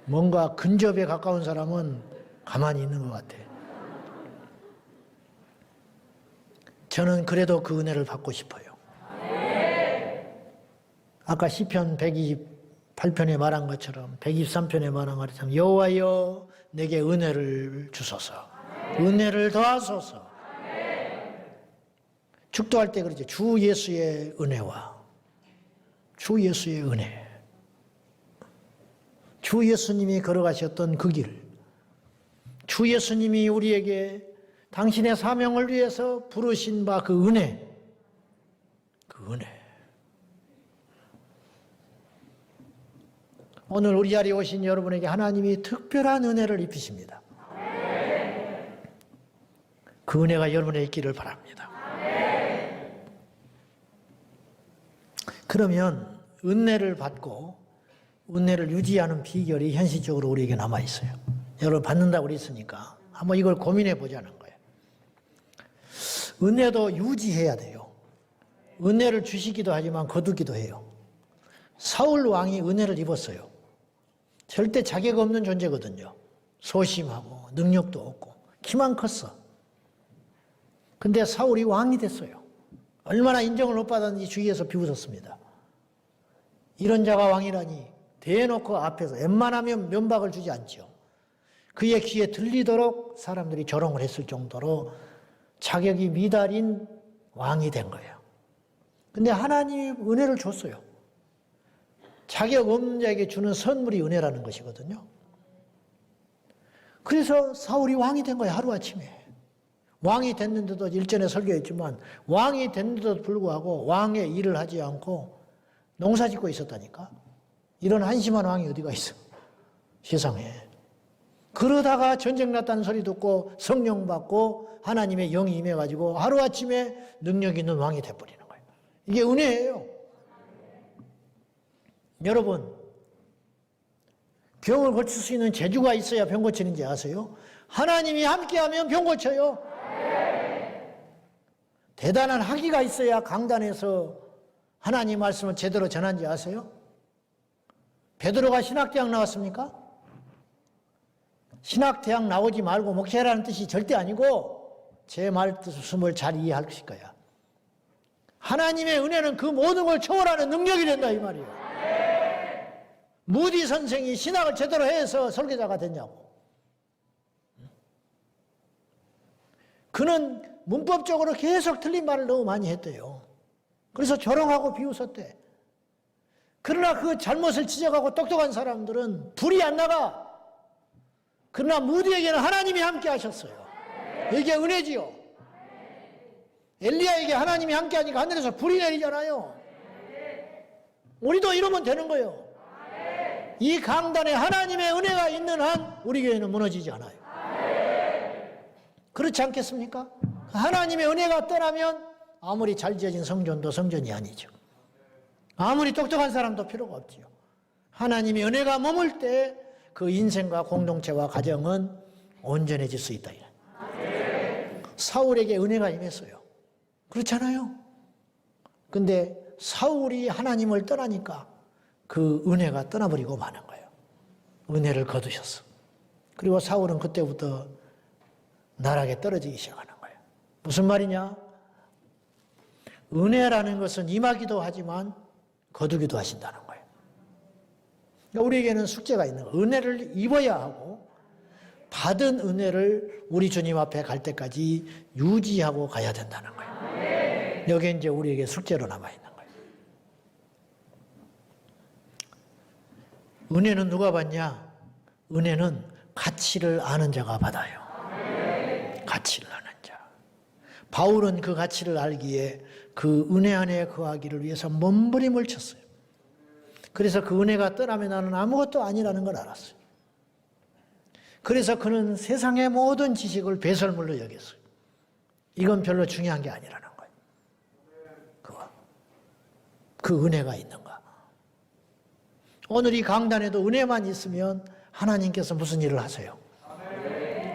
뭔가 근접에 가까운 사람은 가만히 있는 것 같아. 저는 그래도 그 은혜를 받고 싶어요. 아까 시편 128편에 말한 것처럼 123편에 말한 것처럼 여호와여 내게 은혜를 주소서. 은혜를 더하소서. 축도할 때 그러죠. 주 예수의 은혜와 주 예수의 은혜. 주 예수님이 걸어가셨던 그 길. 주 예수님이 우리에게 당신의 사명을 위해서 부르신 바 그 은혜. 그 은혜. 오늘 우리 자리에 오신 여러분에게 하나님이 특별한 은혜를 입히십니다. 그 은혜가 여러분의 있기를 바랍니다. 그러면 은혜를 받고 은혜를 유지하는 비결이 현실적으로 우리에게 남아있어요. 여러분 받는다고 그랬으니까 한번 이걸 고민해 보자는 거예요. 은혜도 유지해야 돼요. 은혜를 주시기도 하지만 거두기도 해요. 사울 왕이 은혜를 입었어요. 절대 자격 없는 존재거든요. 소심하고 능력도 없고 키만 컸어. 근데 사울이 왕이 됐어요. 얼마나 인정을 못 받았는지 주위에서 비웃었습니다. 이런 자가 왕이라니 대놓고 앞에서 웬만하면 면박을 주지 않죠. 그의 귀에 들리도록 사람들이 조롱을 했을 정도로 자격이 미달인 왕이 된 거예요. 근데 하나님이 은혜를 줬어요. 자격 없는 자에게 주는 선물이 은혜라는 것이거든요. 그래서 사울이 왕이 된 거예요. 하루아침에. 왕이 됐는데도 일전에 설교했지만 왕이 됐는데도 불구하고 왕의 일을 하지 않고 농사 짓고 있었다니까. 이런 한심한 왕이 어디가 있어. 세상에. 그러다가 전쟁 났다는 소리 듣고 성령 받고 하나님의 영이 임해가지고 하루아침에 능력 있는 왕이 돼버리는 거예요. 이게 은혜예요. 여러분, 병을 고칠 수 있는 재주가 있어야 병 고치는지 아세요? 하나님이 함께하면 병 고쳐요. 대단한 학위가 있어야 강단에서 하나님 말씀을 제대로 전한지 아세요? 베드로가 신학대학 나왔습니까? 신학대학 나오지 말고 목회라는 뜻이 절대 아니고 제 말씀을 잘 이해할 거야. 하나님의 은혜는 그 모든 걸 초월하는 능력이 된다 이 말이에요. 무디 선생이 신학을 제대로 해서 설교자가 됐냐고. 그는 문법적으로 계속 틀린 말을 너무 많이 했대요. 그래서 조롱하고 비웃었대. 그러나 그 잘못을 지적하고 똑똑한 사람들은 불이 안 나가. 그러나 무디에게는 하나님이 함께 하셨어요. 이게 은혜지요. 엘리야에게 하나님이 함께 하니까 하늘에서 불이 내리잖아요. 우리도 이러면 되는 거예요. 이 강단에 하나님의 은혜가 있는 한 우리 교회는 무너지지 않아요. 그렇지 않겠습니까? 하나님의 은혜가 떠나면 아무리 잘 지어진 성전도 성전이 아니죠. 아무리 똑똑한 사람도 필요가 없지요. 하나님의 은혜가 머물 때 그 인생과 공동체와 가정은 온전해질 수 있다. 사울에게 은혜가 임했어요. 그렇잖아요. 근데 사울이 하나님을 떠나니까 그 은혜가 떠나버리고 마는 거예요. 은혜를 거두셨어. 그리고 사울은 그때부터 나락에 떨어지기 시작하는 거예요. 무슨 말이냐? 은혜라는 것은 임하기도 하지만 거두기도 하신다는 거예요. 그러니까 우리에게는 숙제가 있는 거예요. 은혜를 입어야 하고 받은 은혜를 우리 주님 앞에 갈 때까지 유지하고 가야 된다는 거예요. 여기 이제 우리에게 숙제로 남아있는 거예요. 은혜는 누가 받냐? 은혜는 가치를 아는 자가 받아요. 가치를 아는 자. 바울은 그 가치를 알기에 그 은혜 안에 거하기를 위해서 몸부림을 쳤어요. 그래서 그 은혜가 떠나면 나는 아무것도 아니라는 걸 알았어요. 그래서 그는 세상의 모든 지식을 배설물로 여겼어요. 이건 별로 중요한 게 아니라는 거예요. 그 은혜가 있는가. 오늘 이 강단에도 은혜만 있으면 하나님께서 무슨 일을 하세요?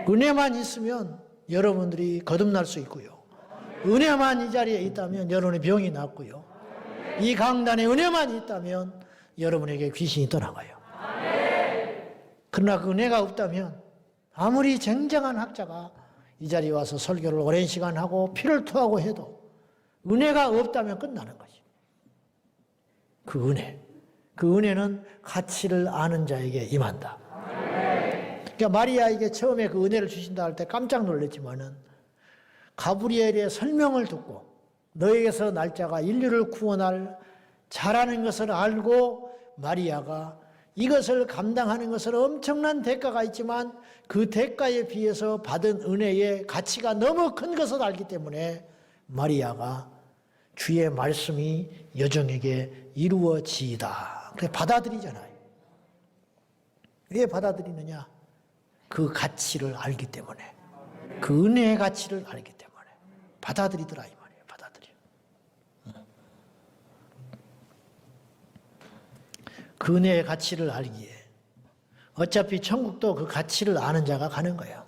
은혜만 있으면 여러분들이 거듭날 수 있고요. 은혜만 이 자리에 있다면 여러분의 병이 낫고요. 이 강단에 은혜만 있다면 여러분에게 귀신이 떠나가요. 그러나 그 은혜가 없다면 아무리 쟁쟁한 학자가 이 자리에 와서 설교를 오랜 시간 하고 피를 토하고 해도 은혜가 없다면 끝나는 거지. 그 은혜는 가치를 아는 자에게 임한다. 그러니까 마리아에게 처음에 그 은혜를 주신다 할 때 깜짝 놀랐지만은 가브리엘의 설명을 듣고 너에게서 날짜가 인류를 구원할 자라는 것을 알고 마리아가 이것을 감당하는 것은 엄청난 대가가 있지만 그 대가에 비해서 받은 은혜의 가치가 너무 큰 것을 알기 때문에 마리아가 주의 말씀이 여종에게 이루어지이다. 그래 받아들이잖아요. 왜 받아들이느냐? 그 가치를 알기 때문에, 그 은혜의 가치를 알기 때문에 받아들이더라 이 말이에요. 받아들여. 그 은혜의 가치를 알기에 어차피 천국도 그 가치를 아는 자가 가는 거예요.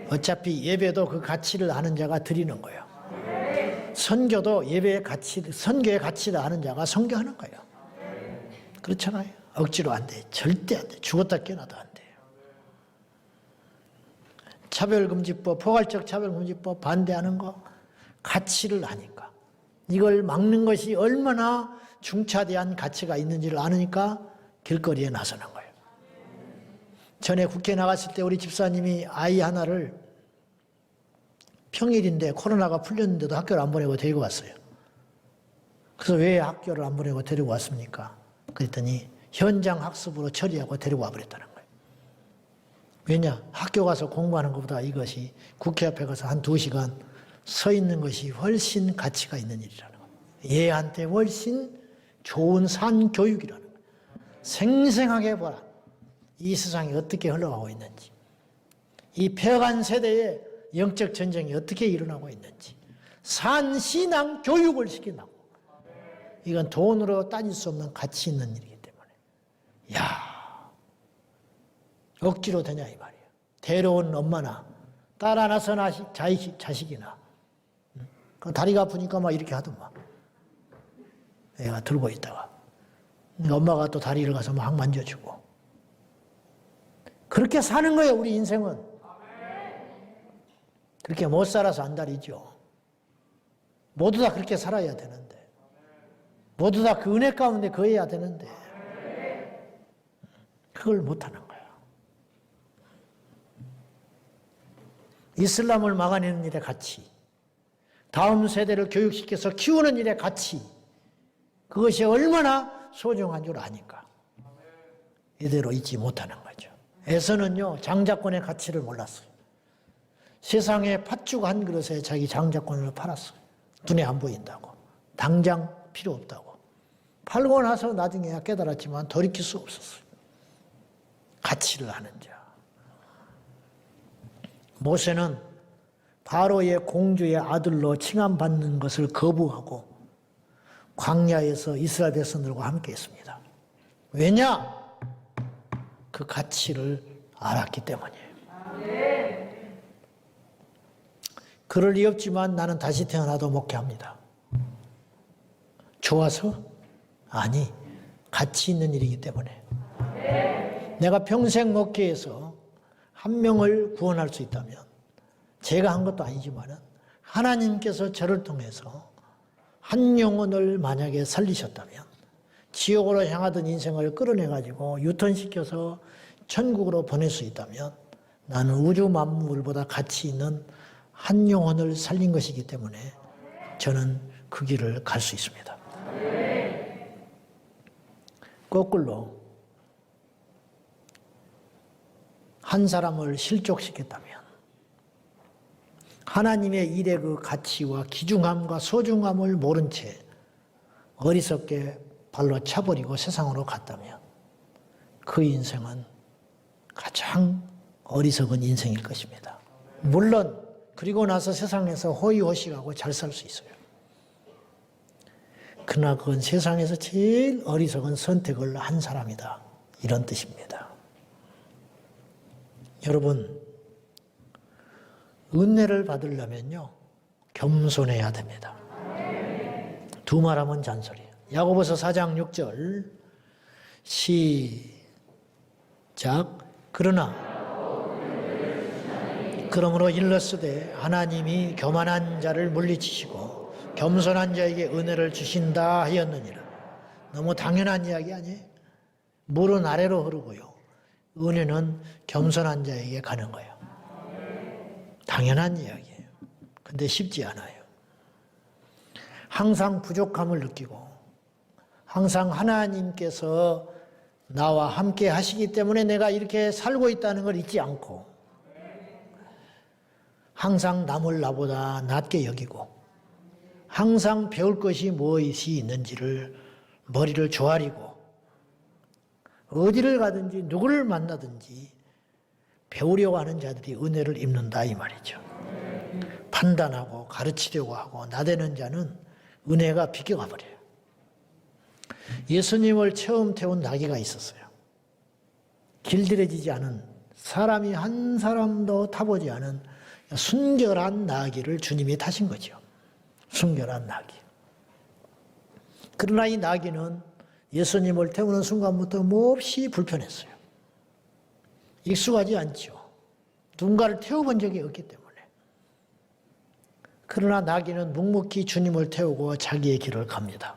어차피 예배도 그 가치를 아는 자가 드리는 거예요. 선교도 예배의 가치, 선교의 가치를 아는 자가 선교하는 거예요. 그렇잖아요. 억지로 안 돼. 절대 안 돼. 죽었다 깨어나도 안 돼요. 차별금지법, 포괄적 차별금지법 반대하는 거 가치를 아니까. 이걸 막는 것이 얼마나 중차대한 가치가 있는지를 아니까 길거리에 나서는 거예요. 전에 국회에 나갔을 때 우리 집사님이 아이 하나를 평일인데 코로나가 풀렸는데도 학교를 안 보내고 데리고 왔어요. 그래서 왜 학교를 안 보내고 데리고 왔습니까? 그랬더니 현장 학습으로 처리하고 데리고 와버렸다는 거예요. 왜냐? 학교 가서 공부하는 것보다 이것이 국회 앞에 가서 한 2시간 서 있는 것이 훨씬 가치가 있는 일이라는 거예요. 얘한테 훨씬 좋은 산교육이라는 거예요. 생생하게 보라. 이 세상이 어떻게 흘러가고 있는지, 이 폐간 세대에 영적 전쟁이 어떻게 일어나고 있는지, 산신앙 교육을 시킨다고. 이건 돈으로 따질 수 없는 가치 있는 일이기 때문에. 야, 억지로 되냐 이 말이에요. 데려온 엄마나 딸 하나서 자식이나 다리가 아프니까 막 이렇게 하더만. 애가 들고 있다가 엄마가 또 다리를 가서 막 만져주고. 그렇게 사는 거예요, 우리 인생은. 그렇게 못 살아서 안달이죠. 모두 다 그렇게 살아야 되는데. 모두 다 그 은혜 가운데 거해야 되는데. 그걸 못하는 거야. 이슬람을 막아내는 일의 가치, 다음 세대를 교육시켜서 키우는 일의 가치, 그것이 얼마나 소중한 줄 아니까 이대로 잊지 못하는 거죠. 에서는요, 장자권의 가치를 몰랐어요. 세상에 팥죽 한 그릇에 자기 장자권을 팔았어요. 눈에 안 보인다고. 당장 필요 없다고. 팔고 나서 나중에야 깨달았지만 돌이킬 수 없었어요. 가치를 아는 자. 모세는 바로의 공주의 아들로 칭함받는 것을 거부하고 광야에서 이스라엘 백성들과 함께 했습니다. 왜냐? 그 가치를 알았기 때문이에요. 그럴 리 없지만 나는 다시 태어나도 목회합니다. 좋아서? 아니, 가치 있는 일이기 때문에. 내가 평생 목회해서 한 명을 구원할 수 있다면, 제가 한 것도 아니지만 하나님께서 저를 통해서 한 영혼을 만약에 살리셨다면 지옥으로 향하던 인생을 끌어내가지고 유턴시켜서 천국으로 보낼 수 있다면 나는 우주 만물보다 가치 있는 한 영혼을 살린 것이기 때문에 저는 그 길을 갈 수 있습니다. 거꾸로 한 사람을 실족시켰다면 하나님의 일의 그 가치와 귀중함과 소중함을 모른 채 어리석게 발로 차버리고 세상으로 갔다면 그 인생은 가장 어리석은 인생일 것입니다. 물론 그리고 나서 세상에서 호의호식하고 잘 살 수 있어요. 그러나 그건 세상에서 제일 어리석은 선택을 한 사람이다. 이런 뜻입니다. 여러분, 은혜를 받으려면요, 겸손해야 됩니다. 두말하면 잔소리예요. 야고보서 4장 6절 시작. 그러므로 일렀으되 하나님이 교만한 자를 물리치시고 겸손한 자에게 은혜를 주신다 하였느니라. 너무 당연한 이야기 아니에요? 물은 아래로 흐르고요. 은혜는 겸손한 자에게 가는 거예요. 당연한 이야기예요. 근데 쉽지 않아요. 항상 부족함을 느끼고 항상 하나님께서 나와 함께 하시기 때문에 내가 이렇게 살고 있다는 걸 잊지 않고 항상 남을 나보다 낮게 여기고 항상 배울 것이 무엇이 있는지를 머리를 조아리고 어디를 가든지 누구를 만나든지 배우려고 하는 자들이 은혜를 입는다 이 말이죠. 판단하고 가르치려고 하고 나대는 자는 은혜가 비껴가 버려요. 예수님을 처음 태운 나귀가 있었어요. 길들여지지 않은 사람이 한 사람도 타보지 않은 순결한 나귀를 주님이 타신 거죠. 순결한 나귀. 그러나 이 나귀는 예수님을 태우는 순간부터 몹시 불편했어요. 익숙하지 않죠. 누군가를 태워본 적이 없기 때문에. 그러나 나귀는 묵묵히 주님을 태우고 자기의 길을 갑니다.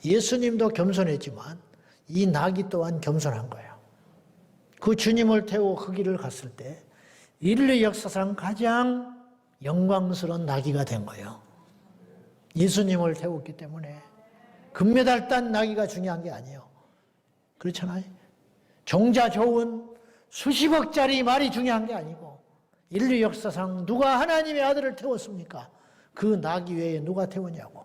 예수님도 겸손했지만 이 나귀 또한 겸손한 거예요. 그 주님을 태우고 그 길을 갔을 때 인류 역사상 가장 영광스러운 나귀가 된 거예요. 예수님을 태웠기 때문에 금메달 딴 나귀가 중요한 게 아니에요. 그렇잖아요. 종자 좋은 수십억짜리 말이 중요한 게 아니고 인류 역사상 누가 하나님의 아들을 태웠습니까? 그 나귀 외에 누가 태우냐고.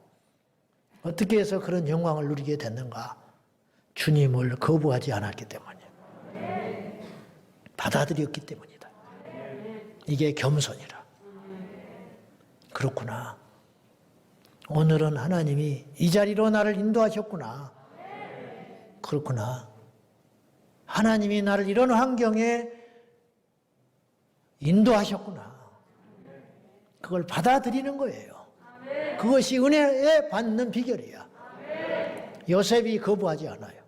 어떻게 해서 그런 영광을 누리게 됐는가? 주님을 거부하지 않았기 때문이에요. 받아들였기 때문이다. 이게 겸손이라. 그렇구나. 오늘은 하나님이 이 자리로 나를 인도하셨구나. 그렇구나. 하나님이 나를 이런 환경에 인도하셨구나. 그걸 받아들이는 거예요. 그것이 은혜에 받는 비결이야. 요셉이 거부하지 않아요.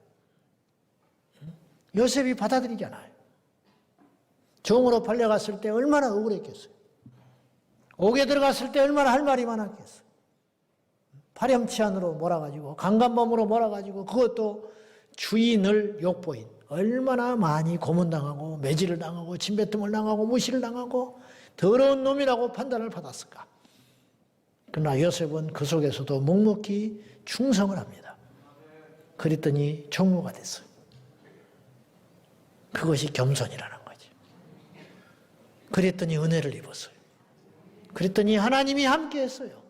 요셉이 받아들이잖아요. 종으로 팔려갔을 때 얼마나 억울했겠어요. 옥에 들어갔을 때 얼마나 할 말이 많았겠어요. 파렴치한으로 몰아가지고 강간범으로 몰아가지고 그것도 주인을 욕보인 얼마나 많이 고문당하고 매질을 당하고 침뱉음을 당하고 무시를 당하고 더러운 놈이라고 판단을 받았을까. 그러나 요셉은 그 속에서도 묵묵히 충성을 합니다. 그랬더니 종무가 됐어요. 그것이 겸손이라는 거지. 그랬더니 은혜를 입었어요. 그랬더니 하나님이 함께 했어요.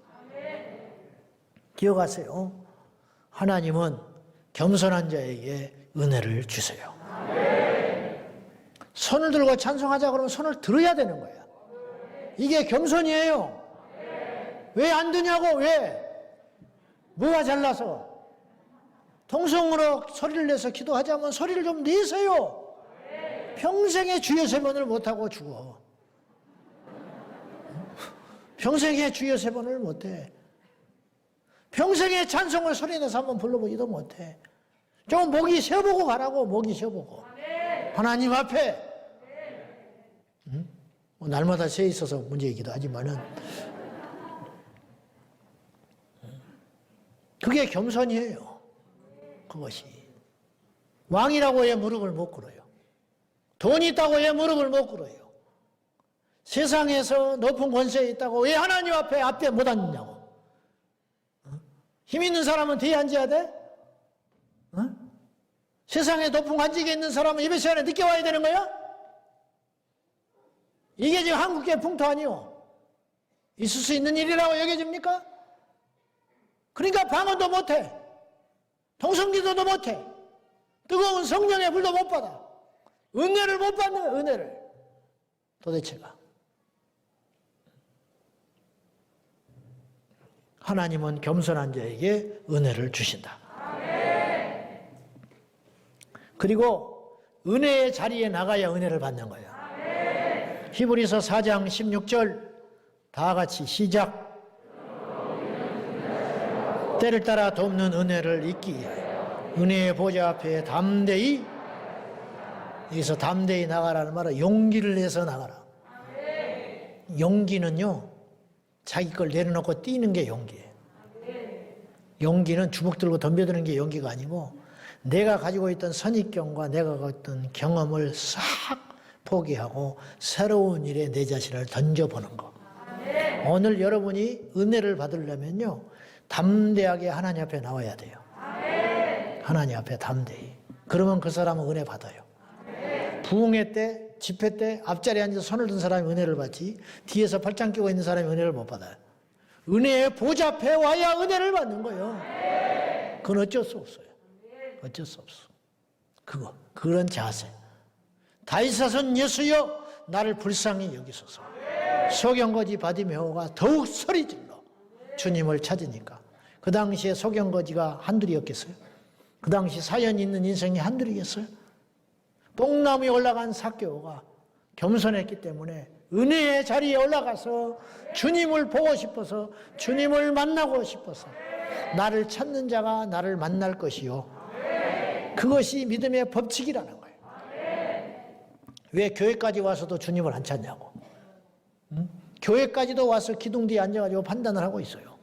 기억하세요. 하나님은 겸손한 자에게 은혜를 주세요. 손을 들고 찬송하자 그러면 손을 들어야 되는 거야. 이게 겸손이에요. 왜 안 드냐고, 왜? 뭐가 잘나서? 통성으로 소리를 내서 기도하자면 소리를 좀 내세요. 평생에 주여 세 번을 못하고 죽어. 평생에 주여 세 번을 못해. 평생에 찬송을 소리내서 한번 불러보지도 못해. 좀 목이 쉬어보고 가라고, 목이 쉬어보고. 하나님 앞에. 뭐 날마다 새 있어서 문제이기도 하지만은. 그게 겸손이에요. 그것이. 왕이라고 왜 무릎을 못 꿇어요? 돈이 있다고 왜 무릎을 못 꿇어요? 세상에서 높은 권세에 있다고 왜 하나님 앞에 못 앉느냐고. 힘 있는 사람은 뒤에 앉아야 돼? 세상에 높은 관직에 있는 사람은 예배 시간에 늦게 와야 되는 거야? 이게 지금 한국계 풍토 아니요? 있을 수 있는 일이라고 여겨집니까? 그러니까 방언도 못해. 통성기도도 못해. 뜨거운 성령의 불도 못 받아. 은혜를 못 받는 은혜를. 도대체가. 하나님은 겸손한 자에게 은혜를 주신다. 그리고 은혜의 자리에 나가야 은혜를 받는 거예요. 히브리서 4장 16절 다 같이 시작. 때를 따라 돕는 은혜를 잊기 위하여 은혜의 보좌 앞에 담대히 여기서 담대히 나가라는 말은 용기를 내서 나가라. 용기는요, 자기 걸 내려놓고 뛰는 게 용기예요. 용기는 주먹 들고 덤벼드는 게 용기가 아니고 내가 가지고 있던 선입견과 내가 가지고 있던 경험을 싹 포기하고 새로운 일에 내 자신을 던져보는 거. 오늘 여러분이 은혜를 받으려면요, 담대하게 하나님 앞에 나와야 돼요. 하나님 앞에 담대히. 그러면 그 사람은 은혜 받아요. 부흥회 때, 집회 때 앞자리에 앉아서 손을 든 사람이 은혜를 받지, 뒤에서 팔짱 끼고 있는 사람이 은혜를 못 받아요. 은혜의 보좌 앞에 와야 은혜를 받는 거예요. 그건 어쩔 수 없어요. 어쩔 수 없어. 그런 자세. 다윗사손 예수여 나를 불쌍히 여기소서. 소경거지 바디메오가 더욱 소리질러 주님을 찾으니까. 그 당시에 소경거지가 한둘이었겠어요? 그 당시 사연 있는 인생이 한둘이겠어요? 뽕나무에 올라간 삭개오가 겸손했기 때문에 은혜의 자리에 올라가서 주님을 보고 싶어서, 주님을 만나고 싶어서, 나를 찾는 자가 나를 만날 것이요, 그것이 믿음의 법칙이라는 거예요. 왜 교회까지 와서도 주님을 안 찾냐고. 교회까지도 와서 기둥 뒤에 앉아가지고 판단을 하고 있어요.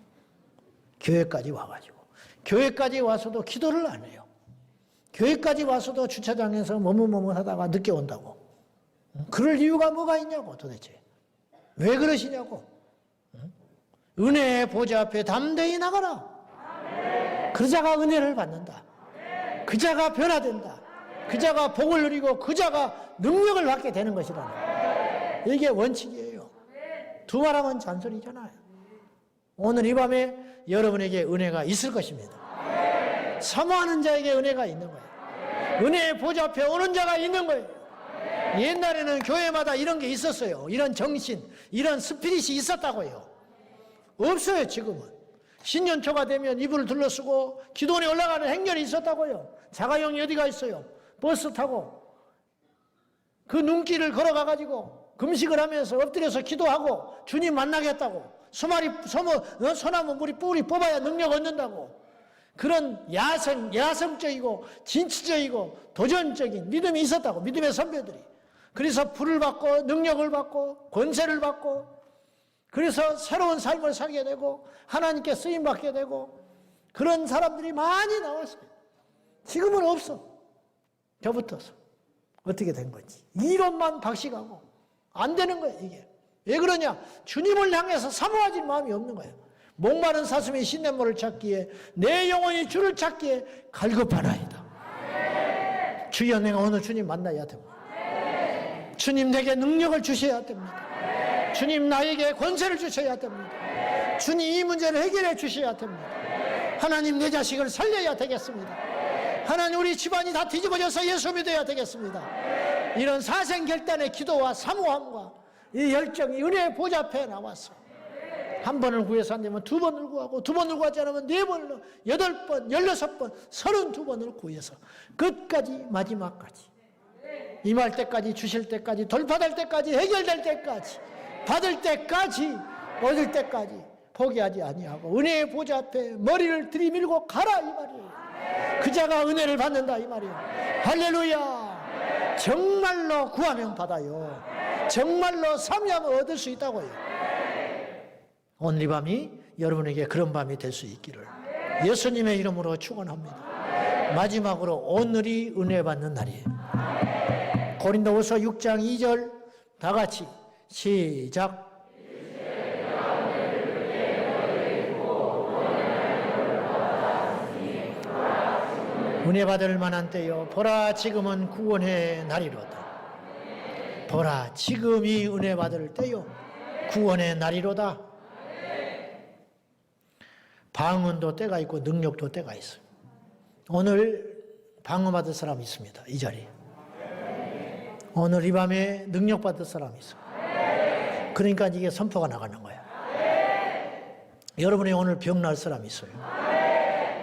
교회까지 와가지고. 교회까지 와서도 기도를 안 해요. 교회까지 와서도 주차장에서 머뭇머뭇하다가 늦게 온다고. 그럴 이유가 뭐가 있냐고 도대체. 왜 그러시냐고. 은혜의 보좌 앞에 담대히 나가라. 그 자가 은혜를 받는다. 그 자가 변화된다. 그 자가 복을 누리고 그 자가 능력을 받게 되는 것이라는, 이게 원칙이에요. 두 말하면 잔소리잖아요. 오늘 이 밤에 여러분에게 은혜가 있을 것입니다. 사모하는 자에게 은혜가 있는 거예요. 은혜의 보좌 앞에 오는 자가 있는 거예요. 옛날에는 교회마다 이런 게 있었어요. 이런 정신, 이런 스피릿이 있었다고요. 없어요 지금은. 신년초가 되면 이불을 둘러쓰고 기도원에 올라가는 행렬이 있었다고요. 자가용이 어디가 있어요? 버스 타고 그 눈길을 걸어가가지고 금식을 하면서 엎드려서 기도하고 주님 만나겠다고. 소나무 물이 뿌리 뽑아야 능력 얻는다고. 그런 야성적이고 진취적이고 도전적인 믿음이 있었다고. 믿음의 선배들이. 그래서 불을 받고 능력을 받고 권세를 받고, 그래서 새로운 삶을 살게 되고 하나님께 쓰임받게 되고, 그런 사람들이 많이 나왔어요. 지금은 없어. 저부터서. 어떻게 된 건지. 이론만 박식하고 안 되는 거예요 이게. 왜 그러냐? 주님을 향해서 사모하지 마음이 없는 거예요. 목마른 사슴이 신냇물을 찾기에, 내 영혼이 주를 찾기에 갈급하나이다. 주여, 내가 오늘 주님 만나야 됩니다. 주님 내게 능력을 주셔야 됩니다. 주님 나에게 권세를 주셔야 됩니다. 주님 이 문제를 해결해 주셔야 됩니다. 하나님 내 자식을 살려야 되겠습니다. 하나님 우리 집안이 다 뒤집어져서 예수 믿어야 되겠습니다. 이런 사생결단의 기도와 사모함과 이 열정이 은혜의 보좌 앞에 나왔어. 한 번을 구해서 안 되면 두 번을 구하고, 두 번을 구하지 않으면 네 번을, 8번, 16번, 32번을 구해서 끝까지, 마지막까지, 임할 때까지, 주실 때까지, 돌파될 때까지, 해결될 때까지, 받을 때까지, 얻을 때까지 포기하지 아니하고 은혜의 보좌 앞에 머리를 들이밀고 가라 이 말이에요. 그 자가 은혜를 받는다 이 말이에요. 할렐루야. 정말로 구하면 받아요. 정말로 삼위하면 얻을 수 있다고요. 오늘 이 밤이 여러분에게 그런 밤이 될 수 있기를 예수님의 이름으로 축원합니다. 마지막으로 오늘이 은혜 받는 날이에요. 고린도후서 6장 2절 다 같이 시작. 은혜 받을 만한 때요, 보라 지금은 구원의 날이로다. 보라 지금이 은혜 받을 때요, 구원의 날이로다. 방언도 때가 있고 능력도 때가 있어요. 오늘 방언 받을 사람이 있습니다. 이 자리에. 오늘 이 밤에 능력 받을 사람이 있어요. 그러니까 이게 선포가 나가는 거예요. 여러분이 오늘 병 날 사람이 있어요.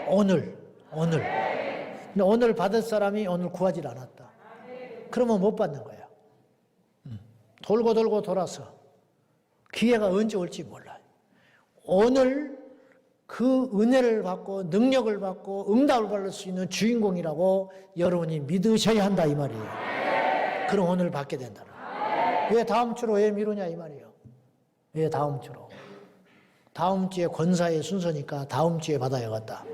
오늘. 근데 오늘 받을 사람이 오늘 구하지 않았다. 그러면 못 받는 거예요. 돌고 돌고 돌아서 기회가 언제 올지 몰라요. 오늘 그 은혜를 받고 능력을 받고 응답을 받을 수 있는 주인공이라고 여러분이 믿으셔야 한다 이 말이에요. 그럼 오늘 받게 된다. 왜 다음 주로 왜 미루냐 이 말이에요. 왜 다음 주로? 다음 주에 권사의 순서니까 다음 주에 받아야겠다.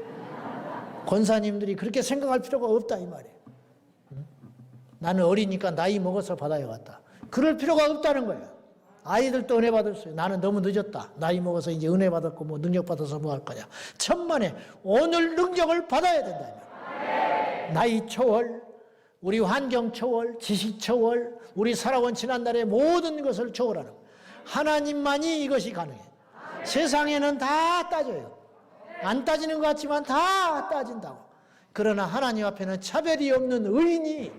권사님들이 그렇게 생각할 필요가 없다 이 말이에요. 나는 어리니까 나이 먹어서 받아야겠다. 그럴 필요가 없다는 거예요. 아이들도 은혜 받을 수 있어요. 나는 너무 늦었다. 나이 먹어서 이제 은혜 받았고 뭐 능력 받아서 뭐 할 거냐. 천만에 오늘 능력을 받아야 된다. 나이 초월, 우리 환경 초월, 지식 초월, 우리 살아온 지난날의 모든 것을 초월하는 거예요. 하나님만이 이것이 가능해요. 세상에는 다 따져요. 안 따지는 것 같지만 다 따진다고. 그러나 하나님 앞에는 차별이 없는 의인이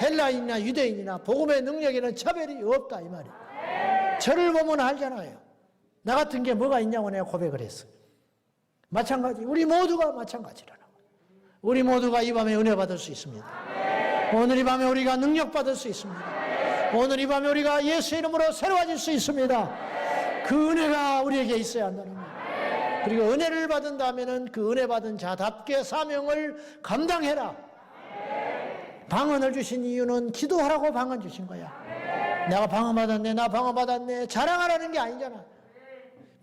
헬라인이나 유대인이나 복음의 능력에는 차별이 없다 이 말이에요. 저를 보면 알잖아요. 나 같은 게 뭐가 있냐고 내가 고백을 했어요. 마찬가지, 우리 모두가 마찬가지라는 거예요. 우리 모두가 이 밤에 은혜 받을 수 있습니다. 오늘 이 밤에 우리가 능력 받을 수 있습니다. 오늘 이 밤에 우리가 예수 이름으로 새로워질 수 있습니다. 그 은혜가 우리에게 있어야 한다는 거예요. 그리고 은혜를 받은다면은 그 은혜 받은 자답게 사명을 감당해라. 방언을 주신 이유는 기도하라고 방언 주신 거야. 내가 방언 받았네, 나 방언 받았네 자랑하라는 게 아니잖아.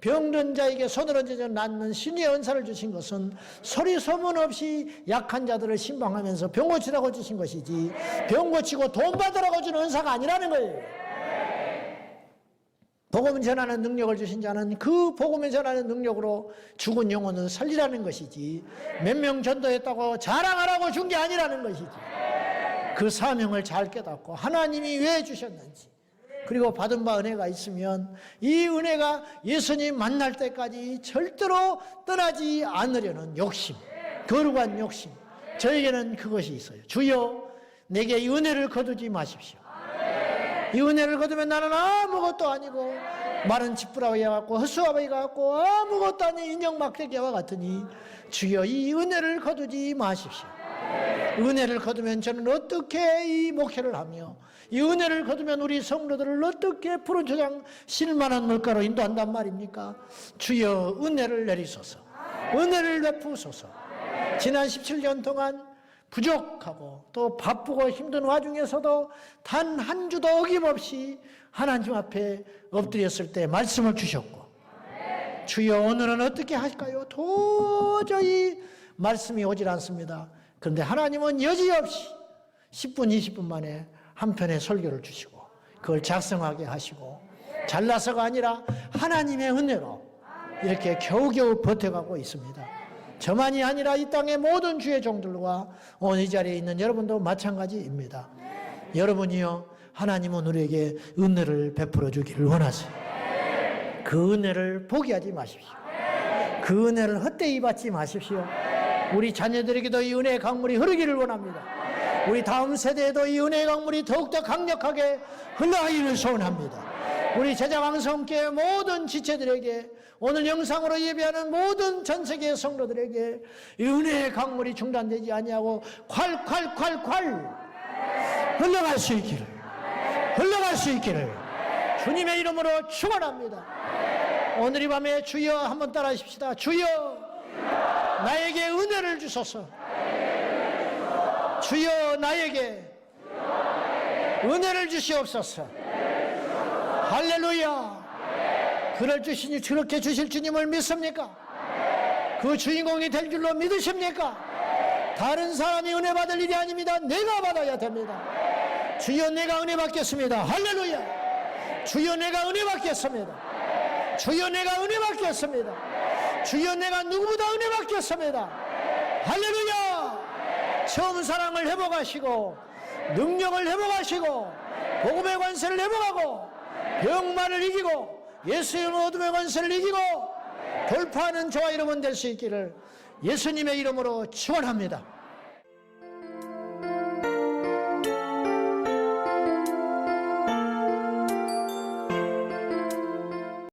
병든 자에게 손을 얹어 낫는 신의 은사를 주신 것은 소리 소문 없이 약한 자들을 신방하면서 병 고치라고 주신 것이지 병 고치고 돈 받으라고 주는 은사가 아니라는 거예요. 복음 전하는 능력을 주신 자는 그 복음을 전하는 능력으로 죽은 영혼을 살리라는 것이지 몇 명 전도했다고 자랑하라고 준 게 아니라는 것이지. 그 사명을 잘 깨닫고 하나님이 왜 주셨는지 그리고 받은 바 은혜가 있으면 이 은혜가 예수님 만날 때까지 절대로 떠나지 않으려는 욕심, 거룩한 욕심, 저에게는 그것이 있어요. 주여 내게 이 은혜를 거두지 마십시오. 이 은혜를 거두면 나는 아무것도 아니고 마른 지푸라기와 같고 헛수아바이가 같고 아무것도 아닌 인형 막대기와 같으니 주여 이 은혜를 거두지 마십시오. 은혜를 거두면 저는 어떻게 이 목회를 하며 이 은혜를 거두면 우리 성도들을 어떻게 푸른 초장 실만한 물가로 인도한단 말입니까? 주여 은혜를 내리소서. 은혜를 베푸소서. 지난 17년 동안 부족하고 또 바쁘고 힘든 와중에서도 단 한 주도 어김없이 하나님 앞에 엎드렸을 때 말씀을 주셨고 주여 오늘은 어떻게 할까요? 도저히 말씀이 오질 않습니다. 그런데 하나님은 여지없이 10분 20분 만에 한 편의 설교를 주시고 그걸 작성하게 하시고 잘나서가 아니라 하나님의 은혜로 이렇게 겨우겨우 버텨가고 있습니다. 저만이 아니라 이 땅의 모든 주의 종들과 오늘 이 자리에 있는 여러분도 마찬가지입니다. 여러분이요 하나님은 우리에게 은혜를 베풀어 주기를 원하세요. 그 은혜를 포기하지 마십시오. 그 은혜를 헛되이 받지 마십시오. 우리 자녀들에게도 이 은혜의 강물이 흐르기를 원합니다. 우리 다음 세대에도 이 은혜의 강물이 더욱더 강력하게 흘러가기를 소원합니다. 우리 제자왕성교회 모든 지체들에게 오늘 영상으로 예배하는 모든 전세계의 성도들에게 이 은혜의 강물이 중단되지 아니하고 콸콸콸콸 흘러갈 수 있기를 흘러갈 수 있기를 주님의 이름으로 축원합니다. 오늘 이 밤에 주여 한번 따라 하십시다. 주여 나에게 은혜를 주소서. 주여 나에게 은혜를 주시옵소서. 할렐루야. 그렇게 주실 주님을 믿습니까? 그 주인공이 될 줄로 믿으십니까? 다른 사람이 은혜 받을 일이 아닙니다. 내가 받아야 됩니다. 주여 내가 은혜 받겠습니다. 할렐루야. 주여 내가 은혜 받겠습니다. 주여 내가 은혜 받겠습니다. 주여 내가 누구보다 은혜 받겠습니다. 할렐루야. 처음 사랑을 회복하시고 능력을 회복하시고 복음의 관세를 회복하고 병마를 이기고 예수의 어둠의 관세를 이기고 돌파하는 저와 여러분 될 수 있기를 예수님의 이름으로 축원합니다.